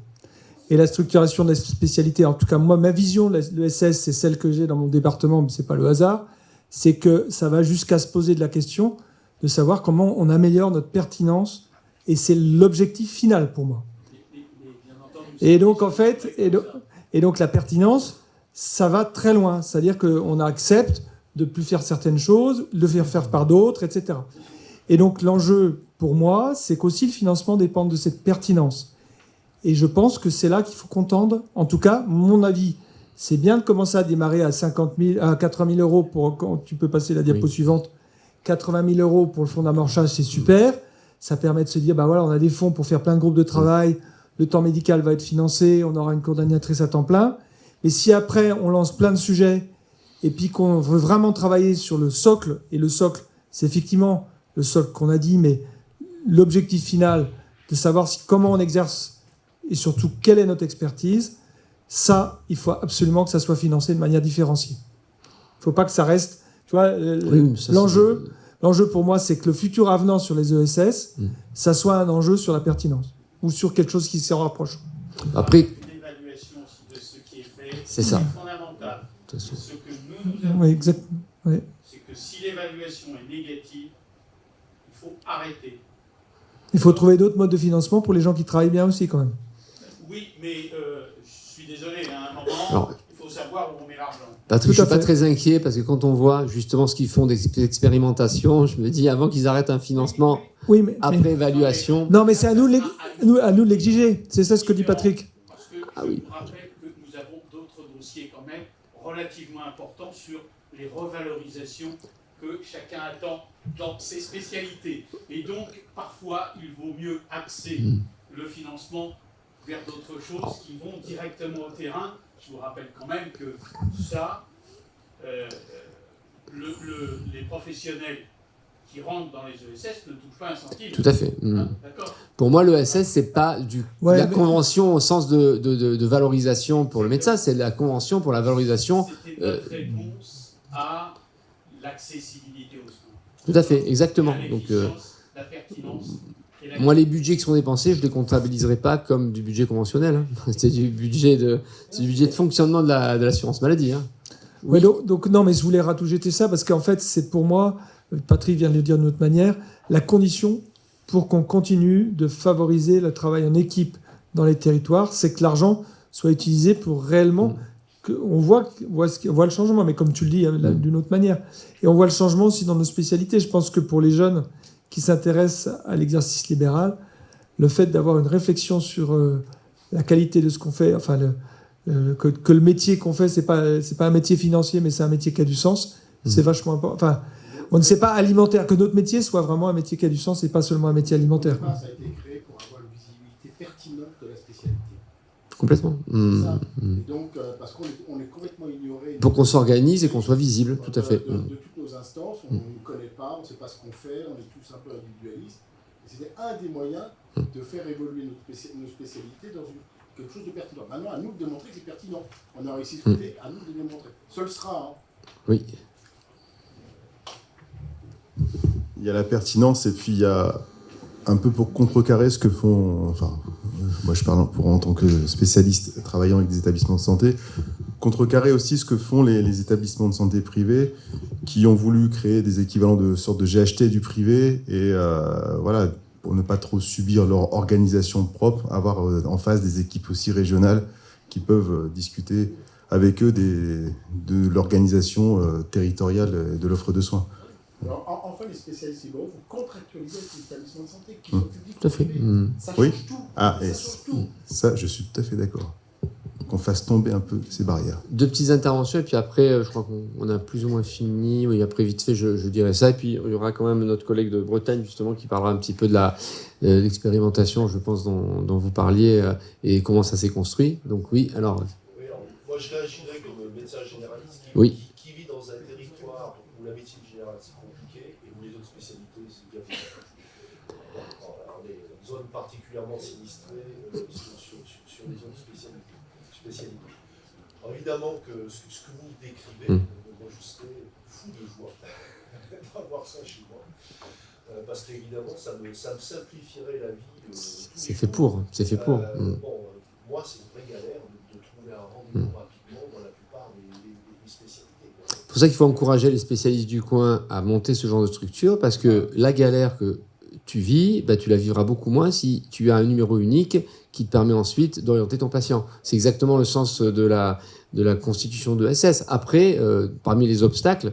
Et la structuration de la spécialité, en tout cas, moi, ma vision de l'ESS, c'est celle que j'ai dans mon département, mais c'est pas le hasard, c'est que ça va jusqu'à se poser de la question de savoir comment on améliore notre pertinence. Et c'est l'objectif final pour moi. Et donc, en fait, et donc la pertinence, ça va très loin. C'est-à-dire qu'on accepte de plus faire certaines choses, de le faire par d'autres, etc. Et donc, l'enjeu, pour moi, c'est qu'aussi le financement dépend de cette pertinence. Et je pense que c'est là qu'il faut qu'on tende. En tout cas, mon avis, c'est bien de commencer à démarrer à 80 000 euros pour, quand tu peux passer la diapo suivante, 80 000 euros pour le fonds d'amorçage, c'est super. Ça permet de se dire, bah voilà, on a des fonds pour faire plein de groupes de travail. Le temps médical va être financé, on aura une coordinatrice à temps plein. Mais si après, on lance plein de sujets et puis qu'on veut vraiment travailler sur le socle, et le socle, c'est effectivement le socle qu'on a dit, mais l'objectif final de savoir comment on exerce et surtout quelle est notre expertise, ça, il faut absolument que ça soit financé de manière différenciée. Il ne faut pas que ça reste... Tu vois, l'enjeu pour moi, c'est que le futur avenant sur les ESS, ça soit un enjeu sur la pertinence. Ou sur quelque chose qui se rapproche. Après, une évaluation de ce qui est fait, c'est ça. Fondamental. Ce que nous avons, Oui, exactement. Oui. c'est que si l'évaluation est négative, il faut arrêter. Il faut trouver d'autres modes de financement pour les gens qui travaillent bien aussi, quand même. Oui, mais je suis désolé, à un moment, Alors, il faut savoir où on met l'argent. Patrick, je ne suis pas très inquiet parce que quand on voit justement ce qu'ils font des expérimentations, je me dis avant qu'ils arrêtent un financement, oui, mais, après évaluation... Non, mais c'est à nous de l'exiger. C'est ça ce que dit Patrick. Parce que je vous rappelle que nous avons d'autres dossiers quand même relativement importants sur les revalorisations que chacun attend dans ses spécialités. Et donc, parfois, il vaut mieux axer le financement vers d'autres choses qui vont directement au terrain. Je vous rappelle quand même que ça, les professionnels qui rentrent dans les ESS ne touchent pas un centime. Tout à fait. D'accord. Pour moi, l'ESS, c'est pas la convention au sens de valorisation pour le médecin, c'est la convention pour la valorisation... C'était notre réponse à l'accessibilité aux soins. Tout à fait, exactement. Donc, la pertinence. Moi, les budgets qui sont dépensés, je ne les comptabiliserai pas comme du budget conventionnel. Hein. C'est du budget de fonctionnement de l'assurance maladie. Hein. Oui. Ouais, donc, non, mais je voulais rajouter ça parce qu'en fait, c'est pour moi, Patrick vient de le dire d'une autre manière, la condition pour qu'on continue de favoriser le travail en équipe dans les territoires, c'est que l'argent soit utilisé pour réellement... On voit le changement, mais comme tu le dis, d'une autre manière. Et on voit le changement aussi dans nos spécialités. Je pense que pour les jeunes qui s'intéressent à l'exercice libéral, le fait d'avoir une réflexion sur la qualité de ce qu'on fait, enfin que le métier qu'on fait, c'est pas un métier financier, mais c'est un métier qui a du sens, c'est vachement important. Enfin, on ne sait pas alimentaire, que notre métier soit vraiment un métier qui a du sens et pas seulement un métier alimentaire. Ça a été créé pour avoir une visibilité pertinente de la spécialité. Complètement. Et donc, parce qu'on est complètement ignoré. Pour qu'on s'organise et qu'on soit visible, tout à fait. De toutes nos instances, on ne connaît pas, on ne sait pas ce qu'on fait, on est tous un peu individualistes. Et c'était un des moyens de faire évoluer nos spécialités dans quelque chose de pertinent. Maintenant, à nous de démontrer que c'est pertinent. On a réussi ce côté, à nous de démontrer. Seul sera. Oui. Il y a la pertinence et puis il y a un peu pour contrecarrer ce que font... Enfin, moi je parle en tant que spécialiste travaillant avec des établissements de santé, contrecarrer aussi ce que font les établissements de santé privés qui ont voulu créer des équivalents de sorte de GHT du privé et voilà, pour ne pas trop subir leur organisation propre, avoir en face des équipes aussi régionales qui peuvent discuter avec eux de l'organisation territoriale de l'offre de soins. Alors, enfin, les spécialistes libéraux, vous contractualisez avec les établissements de santé qui sont publics. Tout à fait. Ça Oui. change tout. Ah, Ça et change tout. ça, je suis tout à fait d'accord. Qu'on fasse tomber un peu ces barrières. Deux petites interventions, et puis après, je crois qu'on a plus ou moins fini. Oui, après, vite fait, je dirais ça. Et puis, il y aura quand même notre collègue de Bretagne, justement, qui parlera un petit peu de l'expérimentation, je pense, dont vous parliez, et comment ça s'est construit. Donc, oui, alors... Oui, alors, moi, je réagirais comme médecin généraliste qui vit dans un territoire où la médecine générale, c'est compliqué, et où les autres spécialités, c'est bien plus compliqué. On est une zone particulièrement sinistrée sur les autres spécialités. Alors évidemment que ce que vous décrivez, moi je serais fou de joie d'avoir ça chez moi. Parce qu'évidemment, ça me simplifierait la vie. C'est fait pour. Moi, c'est une vraie galère de trouver un rendez-vous rapidement dans la plupart des spécialités. C'est pour ça qu'il faut encourager les spécialistes du coin à monter ce genre de structure, parce que la galère que tu vis, tu la vivras beaucoup moins si tu as un numéro unique qui te permet ensuite d'orienter ton patient. C'est exactement le sens de la constitution de SS. Après, parmi les obstacles,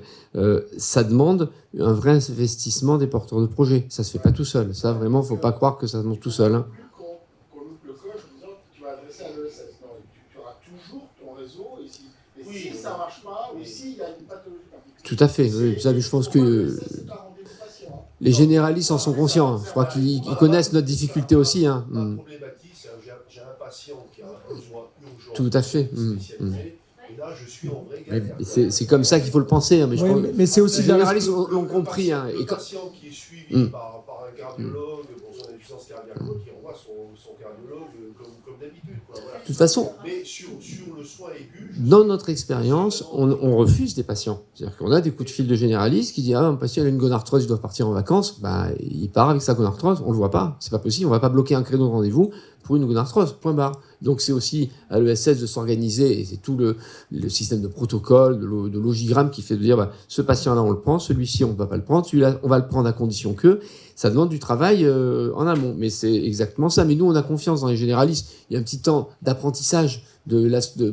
ça demande un vrai investissement des porteurs de projet. Ça se fait pas tout seul. Ça, vraiment, il ne faut pas croire que ça se monte tout seul. Hein. Qu'on loupe le coche en disant que tu vas adresser à l'ESS. Non, tu auras toujours ton réseau. Et si ça ne marche pas, ou s'il y a une pathologie particulière. Tout à fait. Oui, ça, je pense que les généralistes en sont conscients. Je crois qu'ils connaissent notre difficulté aussi. Hein. J'ai un patient qui a un besoin urgent. Tout à fait. Et là, je suis en vraie galère. C'est comme ça qu'il faut le penser. Hein, mais c'est aussi les généralistes l'ont compris. Hein, le patient qui est suivi par un cardiologue pour son insuffisance cardiaque, qui envoie son cardiologue comme d'habitude. Voilà. De toute façon, mais sur le soin aigu, dans notre expérience, on refuse des patients. C'est-à-dire qu'on a des coups de fil de généralistes qui disent un patient a une gonarthrose, il doit partir en vacances. Il part avec sa gonarthrose, on ne le voit pas. C'est pas possible, on ne va pas bloquer un créneau de rendez-vous pour une gonarthrose, point barre. Donc c'est aussi à l'ESS de s'organiser, et c'est tout le système de protocole, de logigramme qui fait de dire ce patient-là on le prend, celui-ci on ne va pas le prendre, celui-là on va le prendre à condition que. Ça demande du travail en amont, mais c'est exactement ça. Mais nous on a confiance dans les généralistes. Il y a un petit temps d'apprentissage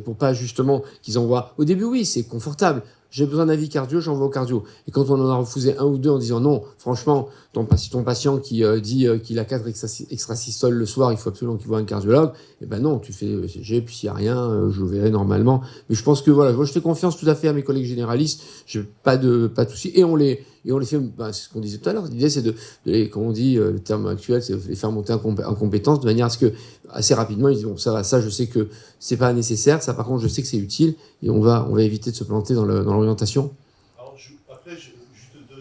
pour pas justement qu'ils envoient. Au début oui, c'est confortable. J'ai besoin d'avis cardio, j'envoie au cardio. Et quand on en a refusé un ou deux en disant non, franchement, ton patient qui dit qu'il a 4 extrasystoles le soir, il faut absolument qu'il voit un cardiologue, et ben non, tu fais ECG, puis s'il n'y a rien, je le verrai normalement. Mais je pense que voilà, moi je fais confiance tout à fait à mes collègues généralistes, j'ai pas de soucis. Et on les fait, c'est ce qu'on disait tout à l'heure, l'idée c'est de les, comme on dit, le terme actuel, c'est de les faire monter en compétence de manière à ce que, assez rapidement, ils disent, bon, ça va, ça je sais que c'est pas nécessaire, ça par contre je sais que c'est utile, et on va éviter de se planter dans l'orientation. Alors, après, juste deux,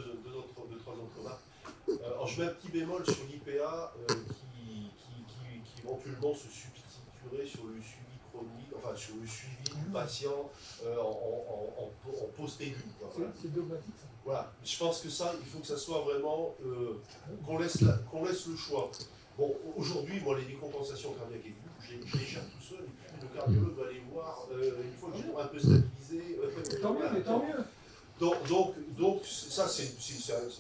trois autres remarques. Alors, je mets un petit bémol sur l'IPA qui éventuellement se substituerait sur le suivi chronique, enfin sur le suivi du patient en post-aigu. C'est dogmatique, ça. Voilà. Je pense que ça, il faut que ça soit vraiment qu'on laisse le choix. Bon, aujourd'hui, moi, les décompensations cardiaques aiguës, je les gère tout seul, et puis le cardiologue va les voir une fois que j'ai un peu stabilisé. Tant mieux. Donc ça, c'est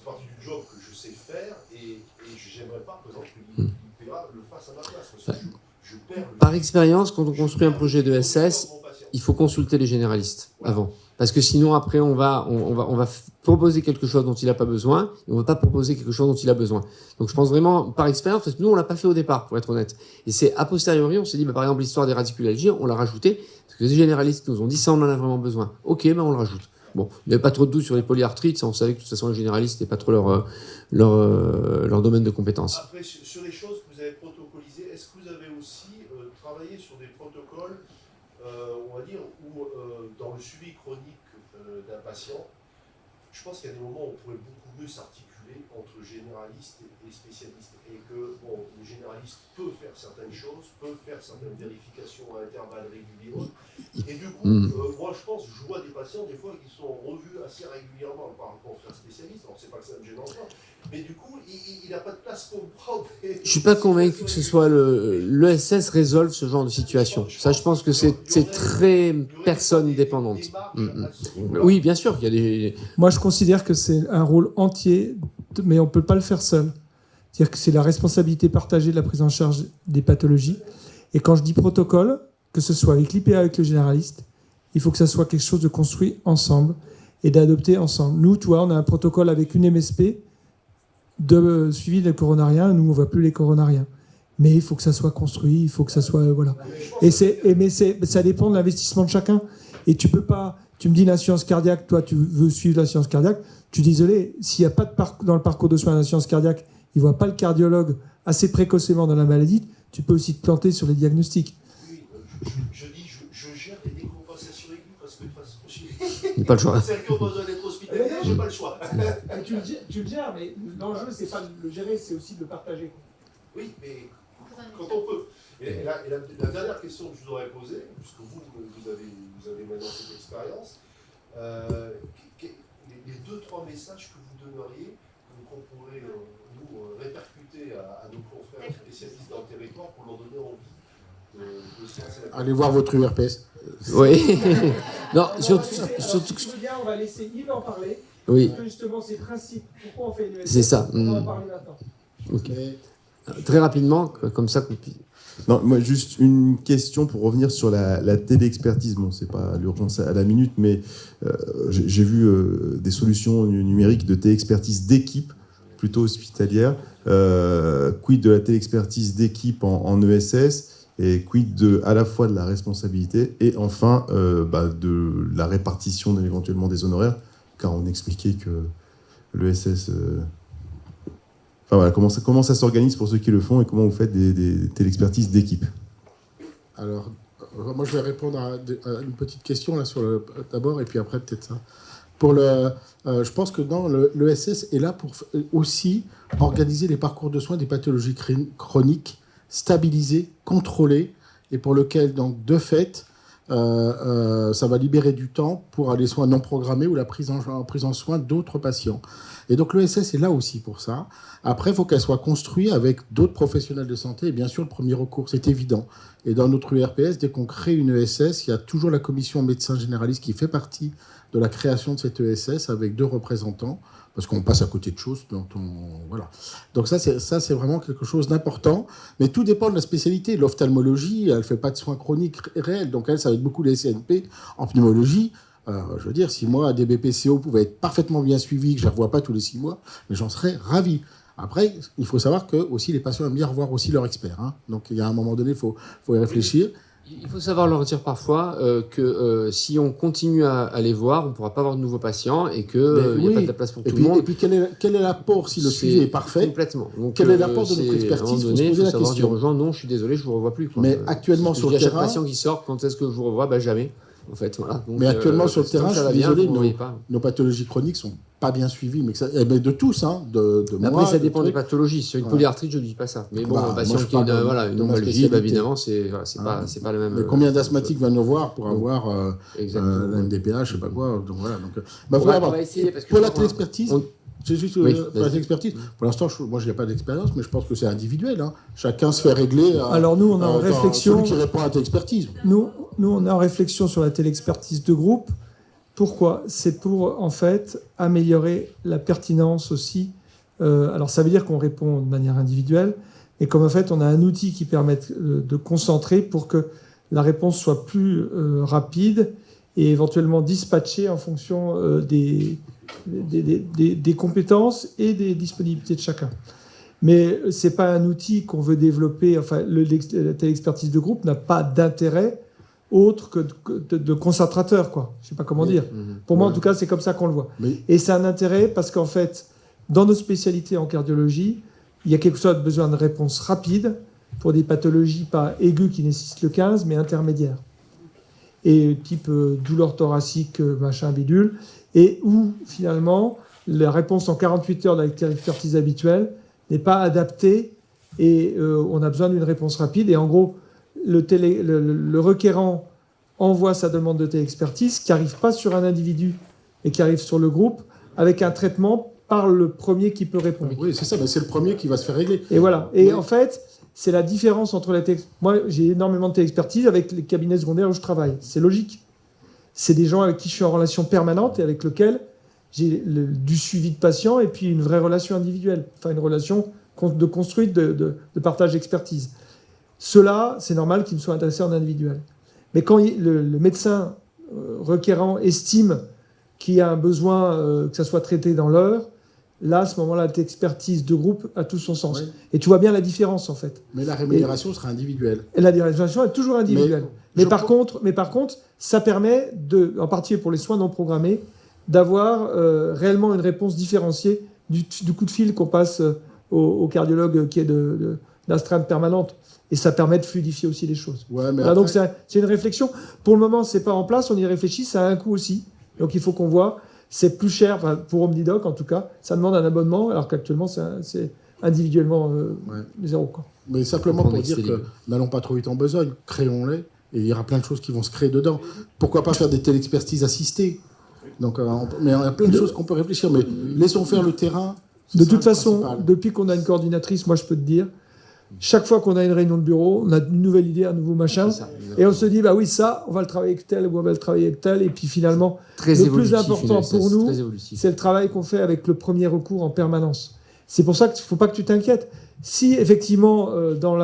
partie du job que je sais faire, et j'aimerais pas, par exemple, que l'IPA le fasse à ma place, parce que je perds Par expérience, quand on construit un projet de SS, il faut consulter les généralistes avant. Parce que sinon, après, on va proposer quelque chose dont il n'a pas besoin, et on ne va pas proposer quelque chose dont il a besoin. Donc je pense vraiment, par expérience, parce que nous, on ne l'a pas fait au départ, pour être honnête. Et c'est a posteriori, on s'est dit, par exemple, l'histoire des radiculalgies, on l'a rajouté, parce que les généralistes nous ont dit, ça, on en a vraiment besoin. Ok, on le rajoute. Bon, il n'y avait pas trop de doute sur les polyarthrites, ça, on savait que de toute façon, les généralistes, n'était pas trop leur domaine de compétence. Après, sur les choses que vous avez protocolisées, est-ce que vous avez aussi travaillé sur des protocoles, on va dire, où dans le suivi chronique d'un patient, je pense qu'il y a des moments où on pourrait beaucoup mieux s'articuler entre généralistes et spécialistes, et que le généraliste peut faire certaines choses, peut faire certaines vérifications à intervalles réguliers, et du coup, moi je pense, je vois des patients des fois qui sont revus assez régulièrement par un confrère spécialiste, alors c'est pas que ça me gêne en soi, mais du coup, il n'a pas de place pour me prendre. Je suis pas convaincu que ce soit l'ESS résolve ce genre de situation. Ça, je pense que c'est très personne dépendante. Oui, bien sûr, il y a des... Moi, je considère que c'est un rôle entier, mais on ne peut pas le faire seul. C'est-à-dire que c'est la responsabilité partagée de la prise en charge des pathologies. Et quand je dis protocole, que ce soit avec l'IPA, avec le généraliste, il faut que ça soit quelque chose de construit ensemble et d'adopter ensemble. Nous, tu vois, on a un protocole avec une MSP de suivi des coronariens. Nous, on ne voit plus les coronariens. Mais il faut que ça soit construit, il faut que ça soit... voilà. Mais ça dépend de l'investissement de chacun. Et tu peux pas... Tu me dis la science cardiaque, toi, tu veux suivre la science cardiaque. Tu dis, désolé, s'il n'y a pas dans le parcours de soins de la science cardiaque, il ne voit pas le cardiologue assez précocement dans la maladie, tu peux aussi te planter sur les diagnostics. Oui, je gère les décompensations aiguës parce que de toute façon, Il n'y a pas le choix. celles qui ont besoin d'être hospitalisées, j'ai pas le choix. Tu le gères, mais l'enjeu, c'est pas de le gérer, c'est aussi de le partager. Oui, mais quand on peut. Et la dernière question que je vous aurais posée, puisque vous avez maintenant cette expérience, les 2-3 messages que vous donneriez, qu'on pourrait nous répercuter à nos confrères spécialistes dans le territoire pour leur donner envie de se lancer la... Allez voir votre URPS. Oui. Non, surtout que... On va laisser Yves en parler. Oui. Parce que justement, ces principes, pourquoi on fait une USS, C'est ça. on va en parler maintenant. Ok. Très rapidement, comme ça qu'on puisse... Non, moi, juste une question pour revenir sur la téléexpertise. Bon, c'est pas l'urgence à la minute, mais j'ai vu des solutions numériques de téléexpertise d'équipe, plutôt hospitalière. Quid de la téléexpertise d'équipe en ESS et quid à la fois de la responsabilité et enfin de la répartition éventuellement des honoraires, car on expliquait que l'ESS... Enfin voilà, comment ça s'organise pour ceux qui le font et comment vous faites des téléexpertises d'équipe? Alors, moi je vais répondre à une petite question là d'abord et puis après peut-être ça. Je pense que l'ESS est là pour aussi organiser les parcours de soins des pathologies chroniques, stabilisées, contrôlées et pour lequel donc de fait ça va libérer du temps pour les soins non programmés ou la prise en soin d'autres patients. Et donc l'ESS est là aussi pour ça. Après, il faut qu'elle soit construite avec d'autres professionnels de santé et bien sûr le premier recours, c'est évident. Et dans notre URPS, dès qu'on crée une ESS, il y a toujours la commission médecin généraliste qui fait partie de la création de cette ESS avec 2 représentants, parce qu'on passe à côté de choses dont voilà. Donc ça, c'est vraiment quelque chose d'important. Mais tout dépend de la spécialité. L'ophtalmologie, elle ne fait pas de soins chroniques réels. Donc elle, ça va être beaucoup les CNP. En pneumologie, je veux dire, si moi, des BPCO pouvaient être parfaitement bien suivis, que je ne les revois pas tous les 6 mois, mais j'en serais ravi. Après, il faut savoir que aussi les patients aiment bien revoir aussi leur expert. Hein. Donc il y a un moment donné, il faut y réfléchir. Il faut savoir leur dire parfois que si on continue à les voir, on ne pourra pas avoir de nouveaux patients et qu'il n'y a pas de la place pour tout le monde. Et puis quel est l'apport si le suivi est parfait? Complètement. Donc, quel est l'apport de notre expertise? Il faut se poser la question. Dire aux gens, non, je suis désolé, je ne vous revois plus. Quoi. Mais actuellement sur le terrain... Chaque patient qui sort, quand est-ce que je vous revois? Jamais. En fait, voilà. Donc, mais actuellement sur le terrain, je suis désolé, pas. Nos pathologies chroniques sont pas bien suivies, mais de tous, hein, de moi. Après, ça dépend des pathologies. Sur une polyarthrite, je ne dis pas ça. Mais bon, un patient qui a une pneumologie, évidemment, c'est pas le même. Mais combien d'asthmatiques va nous voir pour avoir la MDPH, je sais pas quoi. Donc voilà. On va essayer parce que pour la téléexpertise. C'est juste pour la téléexpertise. Pour l'instant, moi, je n'ai pas d'expérience, mais je pense que c'est individuel. Hein. Chacun se fait régler. Alors nous, on est en réflexion. Celui qui répond à la téléexpertise. Nous, on est en réflexion sur la téléexpertise de groupe. Pourquoi? C'est pour, en fait, améliorer la pertinence aussi. Alors, ça veut dire qu'on répond de manière individuelle, mais comme en fait, on a un outil qui permet de concentrer pour que la réponse soit plus rapide et éventuellement dispatchée en fonction des compétences et des disponibilités de chacun. Mais ce n'est pas un outil qu'on veut développer. Enfin, la téléexpertise de groupe n'a pas d'intérêt autre que de concentrateur, quoi. Je ne sais pas comment dire. Pour moi, en tout cas, c'est comme ça qu'on le voit. Et c'est un intérêt parce qu'en fait, dans nos spécialités en cardiologie, il y a quelque chose de besoin de réponse rapide pour des pathologies pas aiguës qui nécessitent le 15, mais intermédiaires. Et type douleur thoracique, machin, bidule, et où, finalement, la réponse en 48 heures de la téléexpertise habituelle n'est pas adaptée et on a besoin d'une réponse rapide. Et en gros, le requérant envoie sa demande de téléexpertise qui n'arrive pas sur un individu et qui arrive sur le groupe avec un traitement par le premier qui peut répondre. Oui, c'est ça, mais c'est le premier qui va se faire régler. Et voilà. Et en fait, c'est la différence entre la téléexpertise. Moi, j'ai énormément de téléexpertise avec les cabinets secondaires où je travaille. C'est logique. C'est des gens avec qui je suis en relation permanente et avec lesquels j'ai du suivi de patients et puis une vraie relation individuelle. Enfin, une relation de construite, de partage d'expertise. Ceux-là, c'est normal qu'ils soient intéressés en individuel. Mais quand le médecin requérant estime qu'il y a un besoin que ça soit traité dans l'heure, là, à ce moment-là, l'expertise de groupe a tout son sens. Oui. Et tu vois bien la différence, en fait. Mais la rémunération sera individuelle. Et la rémunération est toujours individuelle. Mais par contre, ça permet, en particulier pour les soins non programmés, d'avoir réellement une réponse différenciée du coup de fil qu'on passe au cardiologue qui est d'astreinte permanente. Et ça permet de fluidifier aussi les choses. Ouais, mais voilà, après... donc c'est une réflexion. Pour le moment, c'est pas en place, on y réfléchit, ça a un coût aussi. Donc il faut qu'on voit. C'est plus cher, enfin, pour Omnidoc en tout cas, ça demande un abonnement, alors qu'actuellement c'est individuellement zéro. Quoi. Mais simplement pour dire que n'allons pas trop vite en besogne, créons-les, et il y aura plein de choses qui vont se créer dedans. Pourquoi pas faire des téléexpertises assistées? Donc, mais il y a plein de choses qu'on peut réfléchir, mais laissons faire le terrain. De toute façon, depuis qu'on a une coordinatrice, moi je peux te dire, chaque fois qu'on a une réunion de bureau, on a une nouvelle idée, un nouveau machin, et on se dit, bah oui, ça, on va le travailler avec tel, ou on va le travailler avec tel, et puis finalement, le plus important pour nous, c'est le travail qu'on fait avec le premier recours en permanence. C'est pour ça qu'il ne faut pas que tu t'inquiètes. Si effectivement, dans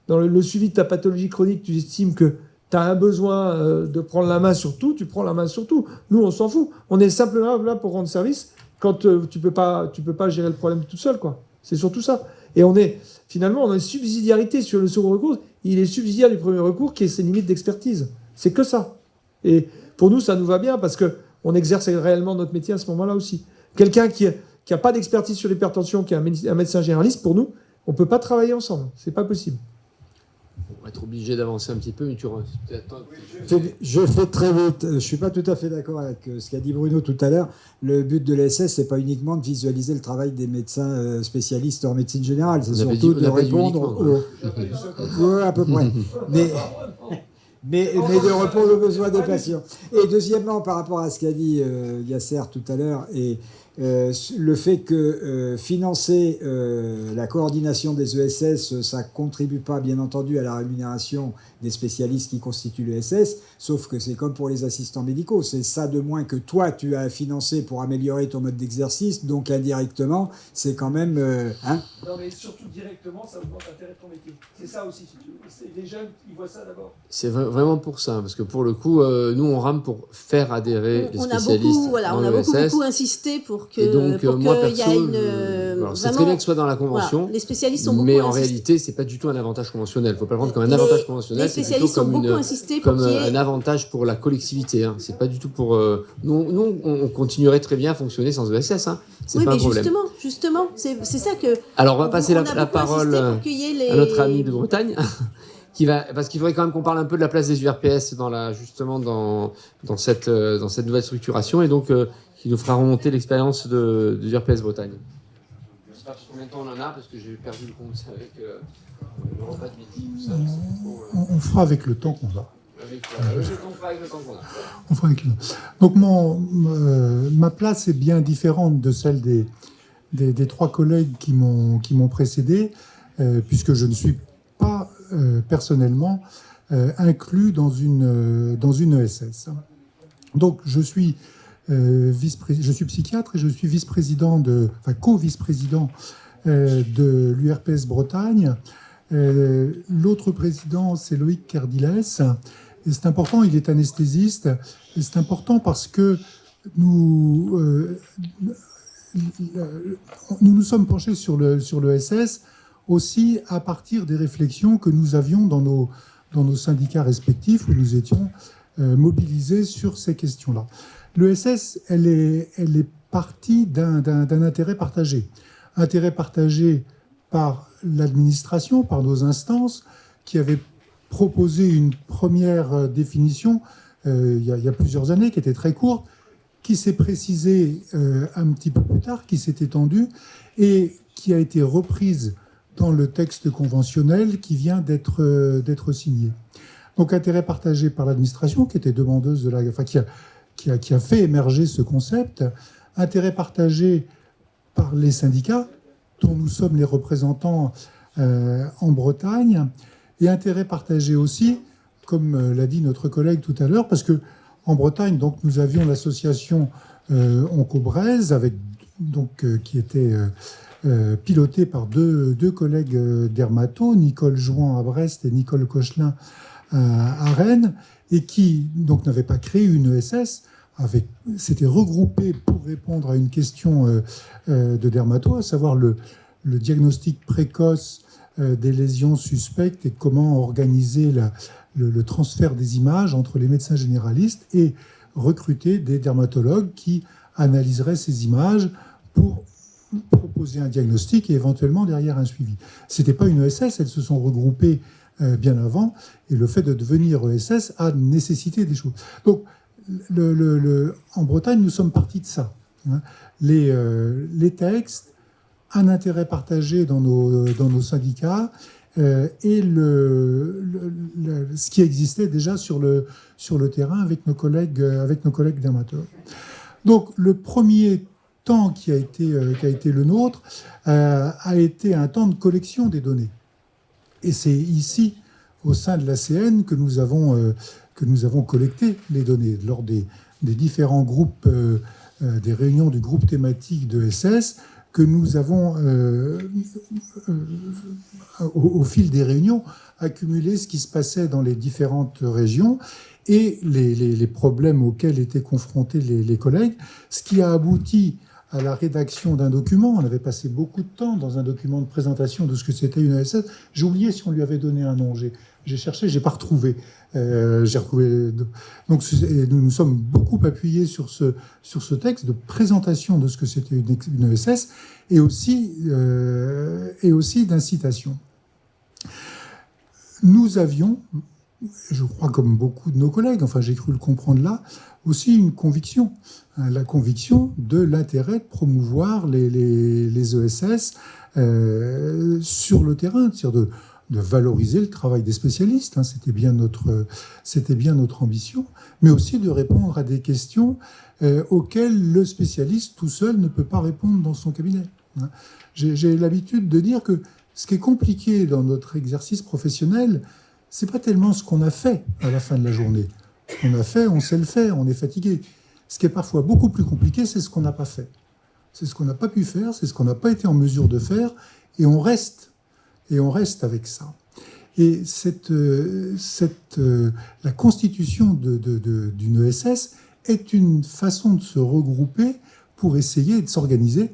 le suivi de ta pathologie chronique, tu estimes que tu as un besoin de prendre la main sur tout, tu prends la main sur tout. Nous, on s'en fout. On est simplement là pour rendre service quand tu peux pas gérer le problème tout seul, quoi. C'est surtout ça. Et finalement, on a une subsidiarité sur le second recours. Il est subsidiaire du premier recours qui est ses limites d'expertise. C'est que ça. Et pour nous, ça nous va bien parce qu'on exerce réellement notre métier à ce moment-là aussi. Quelqu'un qui n'a pas d'expertise sur l'hypertension, qui est un médecin généraliste, pour nous, on ne peut pas travailler ensemble. C'est pas possible. On va être obligé d'avancer un petit peu, mais Je fais très vite. Je ne suis pas tout à fait d'accord avec ce qu'a dit Bruno tout à l'heure. Le but de l'ESS, ce n'est pas uniquement de visualiser le travail des médecins spécialistes en médecine générale. C'est surtout de répondre Oui, à peu près. Mais de répondre aux besoins des patients. Et deuxièmement, par rapport à ce qu'a dit Yasser tout à l'heure, et le fait que financer la coordination des ESS, ça ne contribue pas, bien entendu, à la rémunération des spécialistes qui constituent l'ESS, sauf que c'est comme pour les assistants médicaux. C'est ça de moins que toi, tu as financé pour améliorer ton mode d'exercice, donc indirectement, c'est quand même... Non, mais surtout directement, ça augmente l'intérêt de ton métier. C'est ça aussi, si tu veux. Les jeunes, ils voient ça d'abord. C'est vraiment pour ça, parce que pour le coup, nous, on rame pour faire adhérer les spécialistes. On a beaucoup insisté pour que. Et donc, moi, perso, y a une, c'est très bien que ce soit dans la convention. Voilà, les spécialistes sont beaucoup mais en réalité, c'est pas du tout un avantage conventionnel. Il ne faut pas le prendre comme un avantage conventionnel. C'est plutôt comme un avantage pour la collectivité. Hein. C'est pas du tout pour. Nous, on continuerait très bien à fonctionner sans ESS. Hein. C'est pas un problème. Justement, c'est ça que. Alors, on va passer la parole à notre ami de Bretagne. Parce qu'il faudrait quand même qu'on parle un peu de la place des URPS dans cette nouvelle structuration, et donc qui nous fera remonter l'expérience de URPS Bretagne. Je ne sais pas combien de temps on en a, parce que j'ai perdu le compte avec le repas de midi. Tout ça, on fera avec le temps qu'on a. On fera avec le temps qu'on a. On fera avec le temps. Donc ma place est bien différente de celle des trois collègues qui m'ont précédé, puisque je ne suis pas personnellement inclus dans une ESS. Donc je suis psychiatre et je suis co-vice-président de l'URPS Bretagne. L'autre président, c'est Loïc Kerdiles. Et c'est important, il est anesthésiste. Et c'est important parce que nous nous sommes penchés sur l'ESS aussi à partir des réflexions que nous avions dans nos syndicats respectifs, où nous étions mobilisés sur ces questions-là. L'ESS, elle est partie d'un intérêt partagé. Intérêt partagé par l'administration, par nos instances, qui avaient proposé une première définition il y a plusieurs années, qui était très courte, qui s'est précisée un petit peu plus tard, qui s'est étendue, et qui a été reprise dans le texte conventionnel qui vient d'être signé. Donc intérêt partagé par l'administration, qui était demandeuse qui a fait émerger ce concept, intérêt partagé par les syndicats, dont nous sommes les représentants en Bretagne, et intérêt partagé aussi, comme l'a dit notre collègue tout à l'heure, parce que en Bretagne, donc, nous avions l'association Oncobraise, qui était piloté par deux collègues dermatos, Nicole Jouan à Brest et Nicole Cochelin à Rennes, et qui donc n'avaient pas créé une ESS, s'étaient regroupés pour répondre à une question de dermato, à savoir le diagnostic précoce des lésions suspectes et comment organiser le transfert des images entre les médecins généralistes et recruter des dermatologues qui analyseraient ces images pour proposer un diagnostic et éventuellement derrière un suivi. Ce n'était pas une ESS, elles se sont regroupées bien avant, et le fait de devenir ESS a nécessité des choses. Donc, en Bretagne, nous sommes partis de ça. Hein. Les textes, un intérêt partagé dans nos syndicats, et ce qui existait déjà sur le terrain avec nos collègues dermatologues. Donc, le premier temps qui a été le nôtre a été un temps de collection des données. Et c'est ici, au sein de l'ACN, que nous avons collecté les données lors des différents groupes, des réunions du groupe thématique de SS, que nous avons, au fil des réunions, accumulé ce qui se passait dans les différentes régions et les problèmes auxquels étaient confrontés les collègues, ce qui a abouti à la rédaction d'un document. On avait passé beaucoup de temps dans un document de présentation de ce que c'était une ESS. J'ai oublié si on lui avait donné un nom. J'ai cherché, j'ai pas retrouvé. J'ai retrouvé. Donc, nous nous sommes beaucoup appuyés sur ce texte de présentation de ce que c'était une ESS et aussi d'incitation. Nous avions, je crois comme beaucoup de nos collègues, enfin j'ai cru le comprendre là, aussi une conviction, hein, la conviction de l'intérêt de promouvoir les ESS sur le terrain, c'est-à-dire de valoriser le travail des spécialistes, hein, c'était bien notre ambition, mais aussi de répondre à des questions auxquelles le spécialiste tout seul ne peut pas répondre dans son cabinet. Hein. J'ai l'habitude de dire que ce qui est compliqué dans notre exercice professionnel, c'est pas tellement ce qu'on a fait à la fin de la journée. Ce qu'on a fait, on sait le faire, on est fatigué. Ce qui est parfois beaucoup plus compliqué, c'est ce qu'on n'a pas fait. C'est ce qu'on n'a pas pu faire, c'est ce qu'on n'a pas été en mesure de faire, et on reste avec ça. Et la constitution d'une ESS est une façon de se regrouper pour essayer de s'organiser,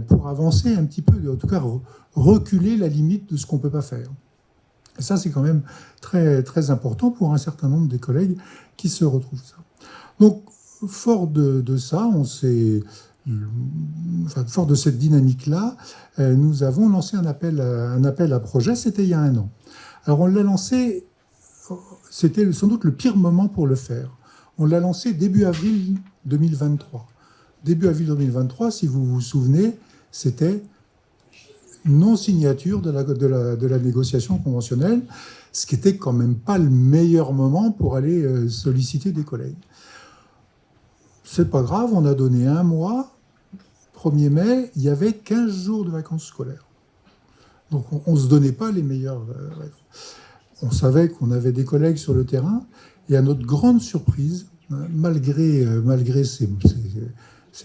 pour avancer un petit peu, en tout cas reculer la limite de ce qu'on ne peut pas faire. Et ça, c'est quand même très, très important pour un certain nombre des collègues qui se retrouvent ça. Donc, fort de ça, fort de cette dynamique-là, nous avons lancé un appel à projet, c'était il y a 1 an. Alors, on l'a lancé, c'était sans doute le pire moment pour le faire. On l'a lancé début avril 2023. Début avril 2023, si vous vous souvenez, c'était non-signature de la négociation conventionnelle, ce qui n'était quand même pas le meilleur moment pour aller solliciter des collègues. C'est pas grave, on a donné 1 mois. 1er mai, il y avait 15 jours de vacances scolaires. Donc on ne se donnait pas les meilleurs... on savait qu'on avait des collègues sur le terrain, et à notre grande surprise, malgré ces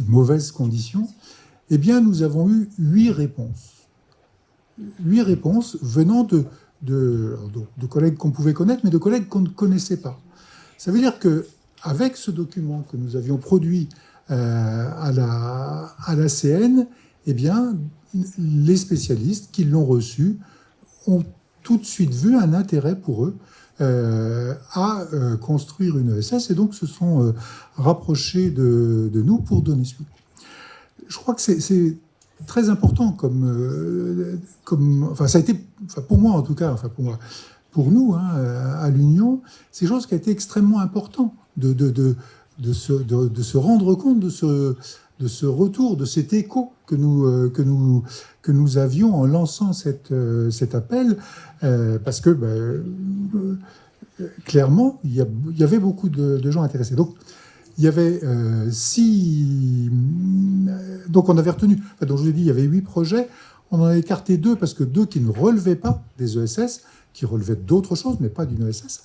mauvaises conditions, eh bien, nous avons eu 8 réponses. 8 réponses venant de collègues qu'on pouvait connaître, mais de collègues qu'on ne connaissait pas. Ça veut dire qu'avec ce document que nous avions produit à l'ACN, eh bien, les spécialistes qui l'ont reçu ont tout de suite vu un intérêt pour eux à construire une ESS et donc se sont rapprochés de nous pour donner suite. Je crois que c'est très important enfin ça a été, enfin pour moi en tout cas, enfin pour nous hein, à l'Union, c'est quelque chose qui a été extrêmement important de se rendre compte de ce retour, de cet écho que nous avions en lançant cet appel, parce que clairement il y avait beaucoup de gens intéressés. Donc il y avait 6... Donc on avait retenu... Donc je vous ai dit, il y avait 8 projets. On en a écarté 2 parce que 2 qui ne relevaient pas des ESS, qui relevaient d'autres choses, mais pas d'une ESS.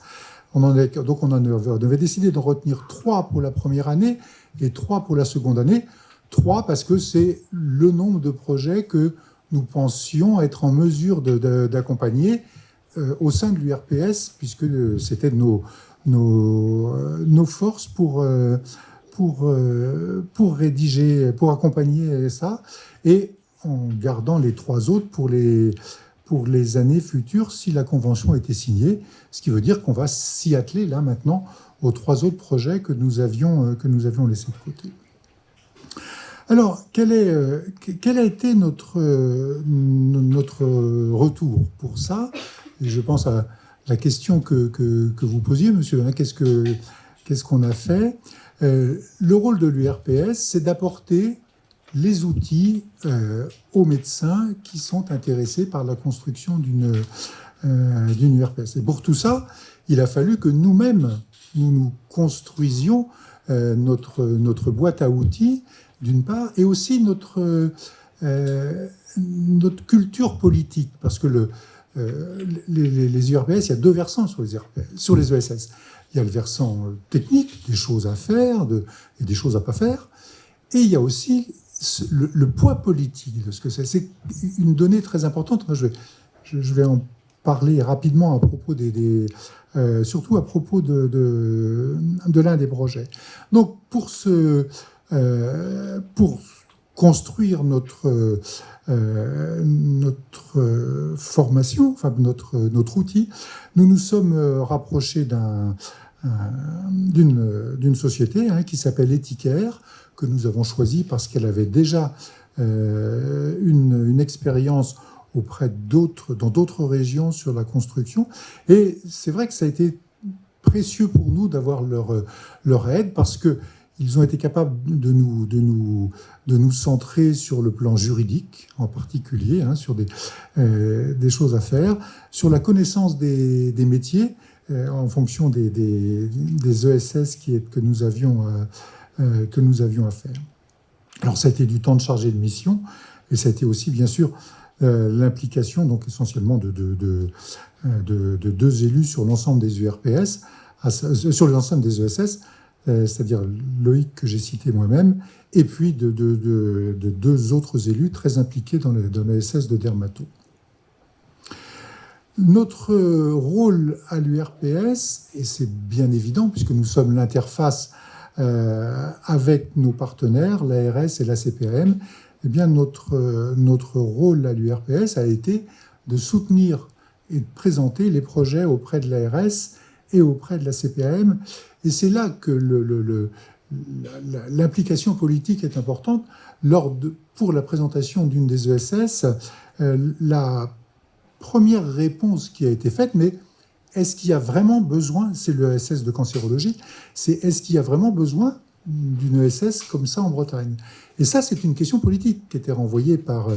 Donc on avait décidé d'en retenir 3 pour la première année et 3 pour la seconde année. 3, parce que c'est le nombre de projets que nous pensions être en mesure d'accompagner au sein de l'URPS, puisque c'était nos forces pour rédiger, pour accompagner ça, et en gardant les 3 autres pour les années futures si la convention était signée, ce qui veut dire qu'on va s'y atteler là maintenant aux 3 autres projets que nous avions laissés de côté. Alors, quel a été notre retour pour ça? Et je pense à la question que vous posiez, monsieur Benoît, qu'est-ce qu'on a fait? Le rôle de l'URPS, c'est d'apporter les outils aux médecins qui sont intéressés par la construction d'une URPS. Et pour tout ça, il a fallu que nous-mêmes, nous construisions notre boîte à outils, d'une part, et aussi notre culture politique, parce que les URPS, il y a 2 versants sur les ESS. Il y a le versant technique, des choses à faire et des choses à pas faire, et il y a aussi le poids politique de ce que c'est. C'est une donnée très importante. Moi, je vais en parler rapidement à propos surtout à propos de l'un des projets. Donc, pour construire notre formation, enfin notre outil, nous nous sommes rapprochés d'une société qui s'appelle Etiquaire, que nous avons choisie parce qu'elle avait déjà une expérience dans d'autres régions sur la construction. Et c'est vrai que ça a été précieux pour nous d'avoir leur aide, parce qu'ils ont été capables de nous centrer sur le plan juridique, en particulier, sur des choses à faire, sur la connaissance des métiers, en fonction des ESS que nous avions à faire. Alors ça a été du temps de chargé de mission, et ça a été aussi, bien sûr, l'implication, donc essentiellement de 2 élus sur l'ensemble des URPS, sur l'ensemble des ESS, c'est-à-dire Loïc que j'ai cité moi-même, et puis de 2 autres élus très impliqués dans l'ESS de Dermato. Notre rôle à l'URPS, et c'est bien évident puisque nous sommes l'interface avec nos partenaires, l'ARS et la CPAM, eh bien notre rôle à l'URPS a été de soutenir et de présenter les projets auprès de l'ARS et auprès de la CPAM. Et c'est là que l'implication politique est importante. Pour la présentation d'une des ESS, la première réponse qui a été faite, mais est-ce qu'il y a vraiment besoin, c'est l'ESS de cancérologie, c'est est-ce qu'il y a vraiment besoin d'une ESS comme ça en Bretagne? Et ça, c'est une question politique qui était renvoyée par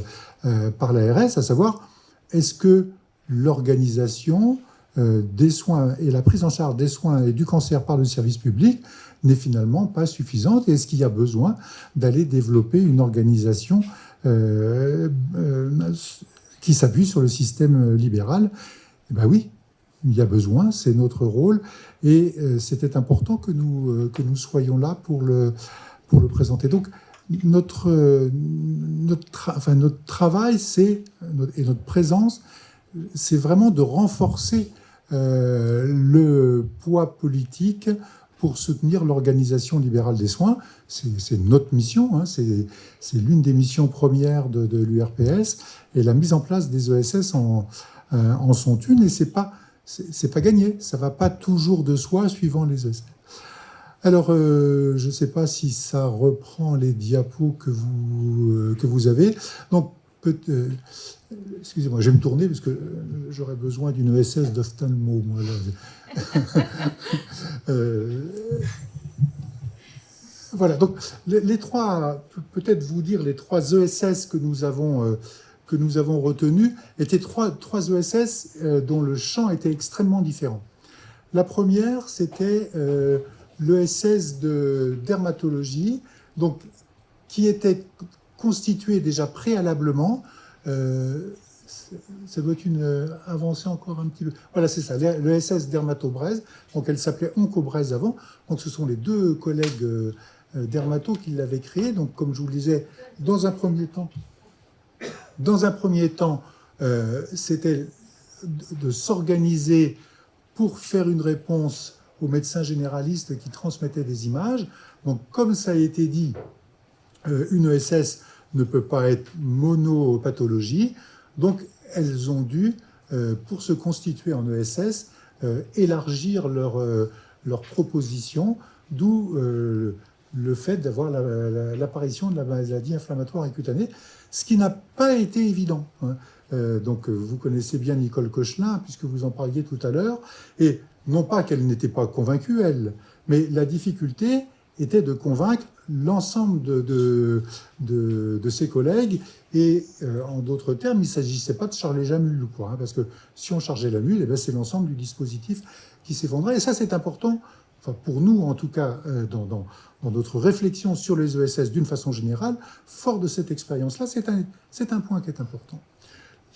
l'ARS, à savoir, est-ce que l'organisation des soins et la prise en charge des soins et du cancer par le service public n'est finalement pas suffisante, et est-ce qu'il y a besoin d'aller développer une organisation qui s'appuie sur le système libéral? Eh bien oui, il y a besoin, c'est notre rôle, et c'était important que nous soyons là pour le présenter. Donc notre travail, et notre présence, c'est vraiment de renforcer le poids politique pour soutenir l'organisation libérale des soins. C'est notre mission, c'est l'une des missions premières de l'URPS, et la mise en place des ESS en sont une, et c'est pas gagné, ça va pas toujours de soi suivant les ESS. Alors, je ne sais pas si ça reprend les diapos que vous avez. Donc, excusez-moi, je vais me tourner parce que j'aurais besoin d'une ESS d'ophtalmo, moi. Voilà, donc les 3, peut-être vous dire, les 3 ESS que nous avons retenus étaient 3 ESS dont le champ était extrêmement différent. La première, c'était l'ESS de dermatologie, donc, qui était constitué déjà préalablement. Ça doit être une avancée encore un petit peu. Voilà, c'est ça, l'ESS Dermato-Braise. Donc, elle s'appelait Onco-Braise avant. Donc, ce sont les 2 collègues Dermato qui l'avait créé. Donc, comme je vous le disais, dans un premier temps, c'était de s'organiser pour faire une réponse aux médecins généralistes qui transmettaient des images. Donc, comme ça a été dit, une ESS ne peut pas être monopathologie. Donc, elles ont dû, pour se constituer en ESS, élargir leur proposition, d'où le fait d'avoir l'apparition de la maladie inflammatoire et cutanée, ce qui n'a pas été évident. Donc, vous connaissez bien Nicole Cochelin, puisque vous en parliez tout à l'heure, et non pas qu'elle n'était pas convaincue, elle, mais la difficulté était de convaincre l'ensemble de ses collègues. Et en d'autres termes, il ne s'agissait pas de charger la mule, quoi, parce que si on chargeait la mule, eh bien, c'est l'ensemble du dispositif qui s'effondrait. Et ça, c'est important, enfin, pour nous en tout cas, dans notre réflexion sur les ESS d'une façon générale, fort de cette expérience-là, c'est un point qui est important.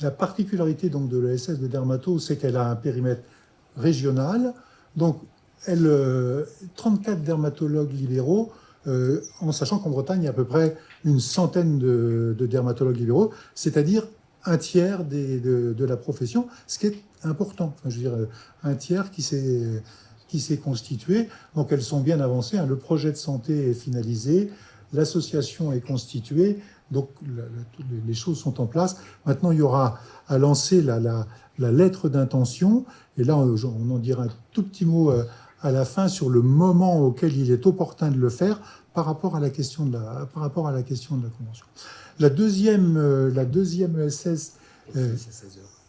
La particularité donc, de l'ESS de Dermato, c'est qu'elle a un périmètre régional. Donc, 34 dermatologues libéraux, en sachant qu'en Bretagne, il y a à peu près une centaine de dermatologues libéraux, c'est-à-dire un tiers de la profession, ce qui est important. Enfin, je veux dire, un tiers qui s'est constitué. Donc, elles sont bien avancées. Le projet de santé est finalisé, l'association est constituée, donc les choses sont en place. Maintenant, il y aura à lancer la lettre d'intention. Et là, on en dira un tout petit mot à la fin sur le moment auquel il est opportun de le faire par rapport à la question de la convention. La deuxième ESS,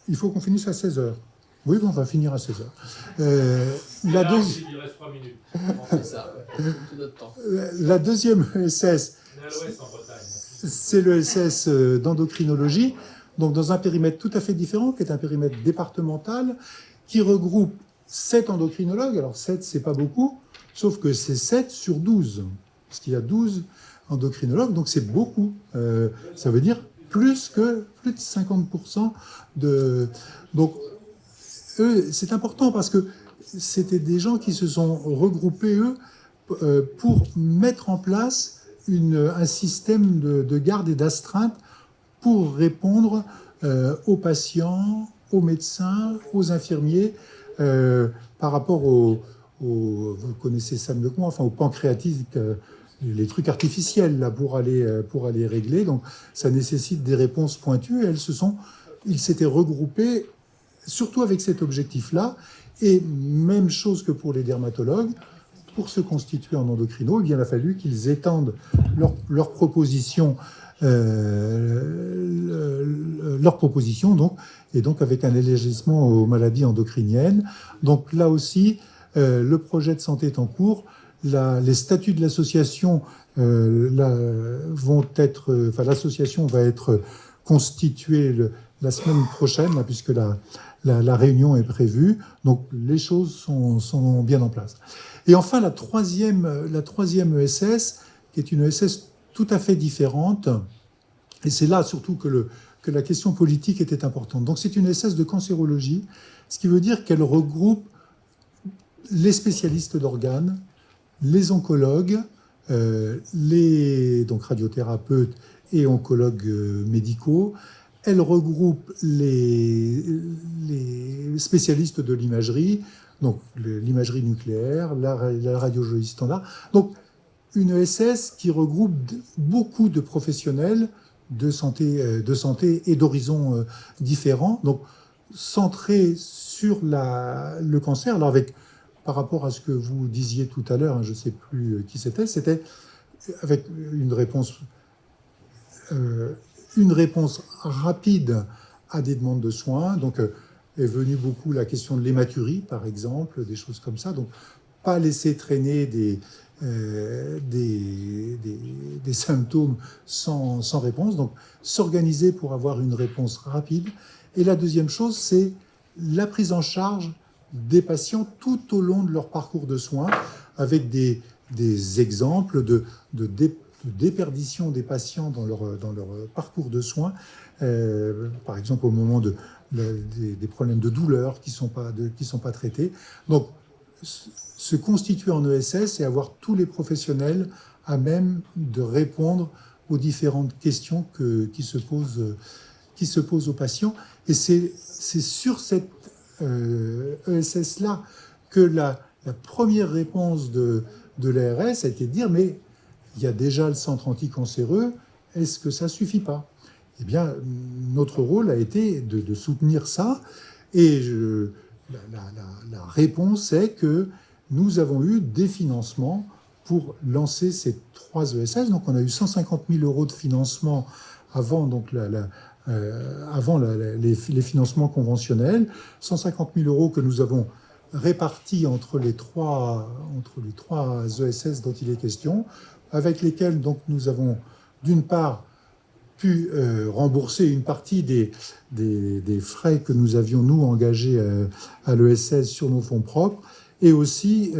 il faut qu'on finisse à 16h. Oui, on va finir à 16h. Il reste 3 minutes. On fait ça, tout notre temps. La deuxième ESS, c'est l'ESS d'endocrinologie, donc dans un périmètre tout à fait différent, qui est un périmètre départemental, qui regroupe 7 endocrinologues. Alors 7, c'est pas beaucoup, sauf que c'est 7 sur 12, parce qu'il y a 12 endocrinologues, donc c'est beaucoup. Ça veut dire plus de 50% de... Donc, eux, c'est important parce que c'était des gens qui se sont regroupés, eux, pour mettre en place un système de garde et d'astreinte pour répondre aux patients, aux médecins, aux infirmiers, par rapport vous connaissez ça mieux que moi, enfin, aux pancréatiques, les trucs artificiels là, pour aller régler. Donc, ça nécessite des réponses pointues. Et ils s'étaient regroupés surtout avec cet objectif-là. Et même chose que pour les dermatologues, pour se constituer en endocrino, il a fallu qu'ils étendent leurs propositions, donc, et donc avec un élargissement aux maladies endocriniennes. Donc là aussi, le projet de santé est en cours. Les statuts de l'association l'association va être constituée la semaine prochaine, là, puisque la réunion est prévue. Donc les choses sont bien en place. Et enfin, la troisième ESS, qui est une ESS tout à fait différente, et c'est là surtout que la question politique était importante. Donc c'est une ESS de cancérologie, ce qui veut dire qu'elle regroupe les spécialistes d'organes, les oncologues, donc radiothérapeutes et oncologues médicaux. Elle regroupe les spécialistes de l'imagerie, donc l'imagerie nucléaire, la radiologie standard. Donc une ESS qui regroupe beaucoup de professionnels de santé et d'horizons différents, donc centrés sur le cancer. Alors par rapport à ce que vous disiez tout à l'heure, je ne sais plus qui c'était avec une réponse rapide à des demandes de soins. Donc est venue beaucoup la question de l'hématurie, par exemple, des choses comme ça. Donc pas laisser traîner des symptômes sans réponse. Donc s'organiser pour avoir une réponse rapide. Et la deuxième chose, c'est la prise en charge des patients tout au long de leur parcours de soins, avec des exemples de déperdition des patients dans leur parcours de soins, par exemple au moment des problèmes de douleur qui sont pas traités. Donc se constituer en ESS et avoir tous les professionnels à même de répondre aux différentes questions qui se posent aux patients. Et c'est sur cette ESS-là que la première réponse de l'ARS a été de dire « mais il y a déjà le centre anticancéreux, est-ce que ça ne suffit pas ?» Eh bien, notre rôle a été de soutenir ça, et la réponse est que nous avons eu des financements pour lancer ces 3 ESS. Donc on a eu 150 000 € de financement avant, donc les financements conventionnels, 150 000 € que nous avons répartis entre les trois ESS dont il est question, avec lesquels donc nous avons d'une part pu rembourser une partie des frais que nous avions, nous, engagés à l'ESS sur nos fonds propres, et aussi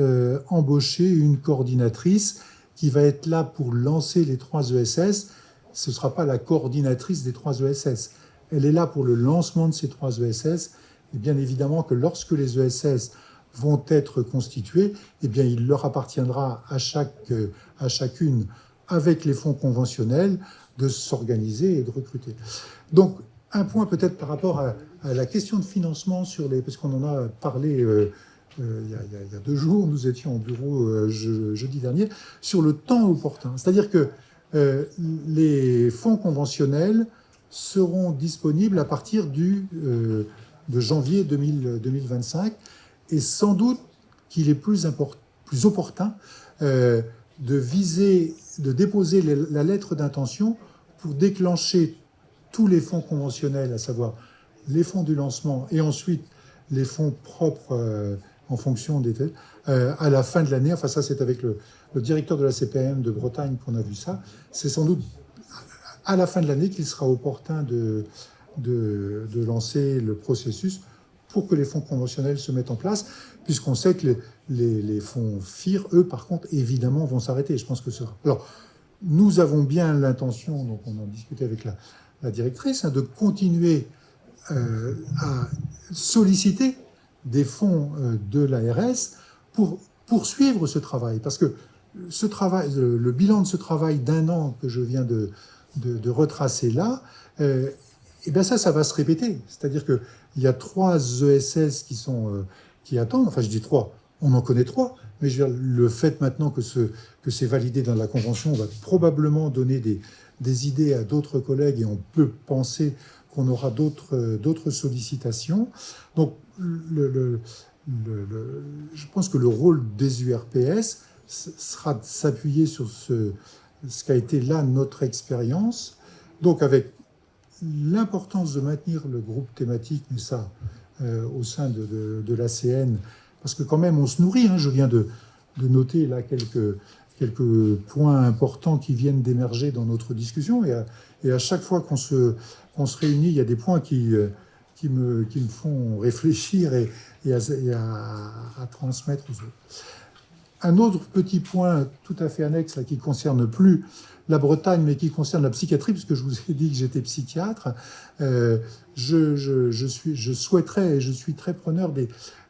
embaucher une coordinatrice qui va être là pour lancer les 3 ESS. Ce ne sera pas la coordinatrice des 3 ESS. Elle est là pour le lancement de ces 3 ESS. Et bien évidemment que lorsque les ESS vont être constitués, eh bien il leur appartiendra à chacune, avec les fonds conventionnels, de s'organiser et de recruter. Donc, un point peut-être par rapport à la question de financement, parce qu'on en a parlé il y a 2 jours, nous étions au bureau jeudi dernier, sur le temps opportun. C'est-à-dire que les fonds conventionnels seront disponibles à partir de janvier 2025, et sans doute qu'il est plus opportun de déposer la lettre d'intention pour déclencher tous les fonds conventionnels, à savoir les fonds du lancement et ensuite les fonds propres en fonction des à la fin de l'année. Enfin, ça, c'est avec le directeur de la CPM de Bretagne qu'on a vu ça. C'est sans doute à la fin de l'année qu'il sera opportun de lancer le processus pour que les fonds conventionnels se mettent en place, puisqu'on sait que les fonds FIR, eux, par contre, évidemment, vont s'arrêter. Je pense que ça. Alors, nous avons bien l'intention, donc on en discutait avec la directrice, de continuer à solliciter des fonds de l'ARS pour poursuivre ce travail. Parce que ce travail, le bilan de ce travail d'1 an que je viens de retracer là, et bien ça va se répéter. C'est-à-dire qu'il y a 3 ESS qui attendent. Enfin, je dis 3, on en connaît 3. Mais je veux dire, le fait maintenant que c'est validé dans la Convention va probablement donner des idées à d'autres collègues, et on peut penser qu'on aura d'autres sollicitations. Donc, je pense que le rôle des URPS sera de s'appuyer sur ce qu'a été là notre expérience. Donc, avec l'importance de maintenir le groupe thématique, mais ça, au sein de l'ACN, parce que quand même, on se nourrit. Je viens de noter là quelques points importants qui viennent d'émerger dans notre discussion. Et à chaque fois qu'on se réunit, il y a des points qui me font réfléchir et à transmettre aux autres. Un autre petit point tout à fait annexe, là, qui ne concerne plus la Bretagne, mais qui concerne la psychiatrie, puisque je vous ai dit que j'étais psychiatre, je souhaiterais, et je suis très preneur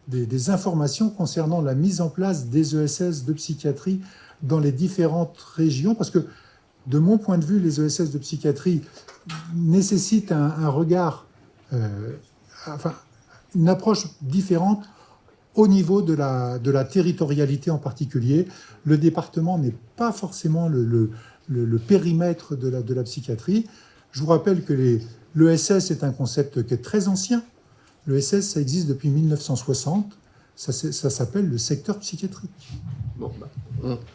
des informations concernant la mise en place des ESS de psychiatrie dans les différentes régions, parce que de mon point de vue, les ESS de psychiatrie nécessitent un regard, une approche différente au niveau de la territorialité en particulier. Le département n'est pas forcément le périmètre de la psychiatrie. Je vous rappelle que l'ESS est un concept qui est très ancien. L'ESS, ça existe depuis 1960. Ça s'appelle le secteur psychiatrique. Bon,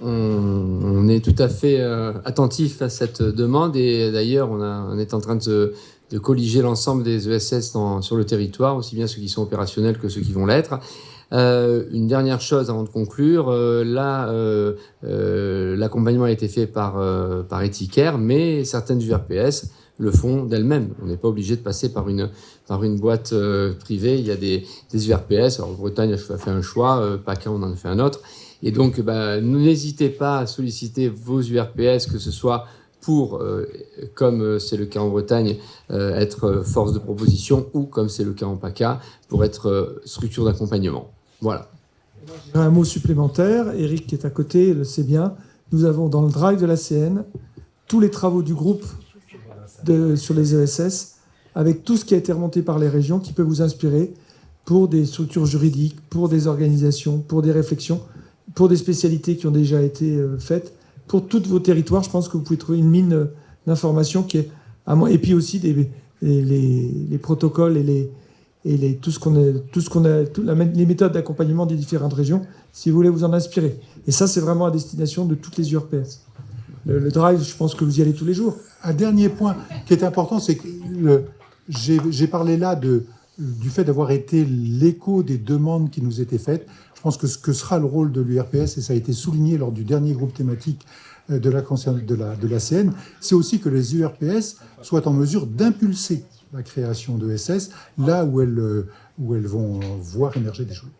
on est tout à fait attentif à cette demande, et d'ailleurs on est en train de colliger l'ensemble des ESS sur le territoire, aussi bien ceux qui sont opérationnels que ceux qui vont l'être. Une dernière chose avant de conclure, l'accompagnement a été fait par Ethicare, mais certaines URPS le font d'elles-mêmes. On n'est pas obligé de passer par une boîte privée. Il y a des URPS. Alors, Bretagne a fait un choix, PACA, on en a fait un autre. Et donc, n'hésitez pas à solliciter vos URPS, que ce soit pour, comme c'est le cas en Bretagne, être force de proposition, ou, comme c'est le cas en PACA, pour être structure d'accompagnement. Voilà. Un mot supplémentaire, Eric qui est à côté le sait bien, nous avons dans le drive de l'ACN tous les travaux du groupe sur les ESS, avec tout ce qui a été remonté par les régions qui peut vous inspirer pour des structures juridiques, pour des organisations, pour des réflexions, pour des spécialités qui ont déjà été faites. Pour tous vos territoires, je pense que vous pouvez trouver une mine d'informations qui est... Et puis aussi les protocoles et les méthodes d'accompagnement des différentes régions, si vous voulez vous en inspirer. Et ça, c'est vraiment à destination de toutes les URPS. Le drive, je pense que vous y allez tous les jours. Un dernier point qui est important, c'est que j'ai parlé là du fait d'avoir été l'écho des demandes qui nous étaient faites. Je pense que ce que sera le rôle de l'URPS, et ça a été souligné lors du dernier groupe thématique de l'ACN, c'est aussi que les URPS soient en mesure d'impulser la création de SS là où elles vont voir émerger des choses.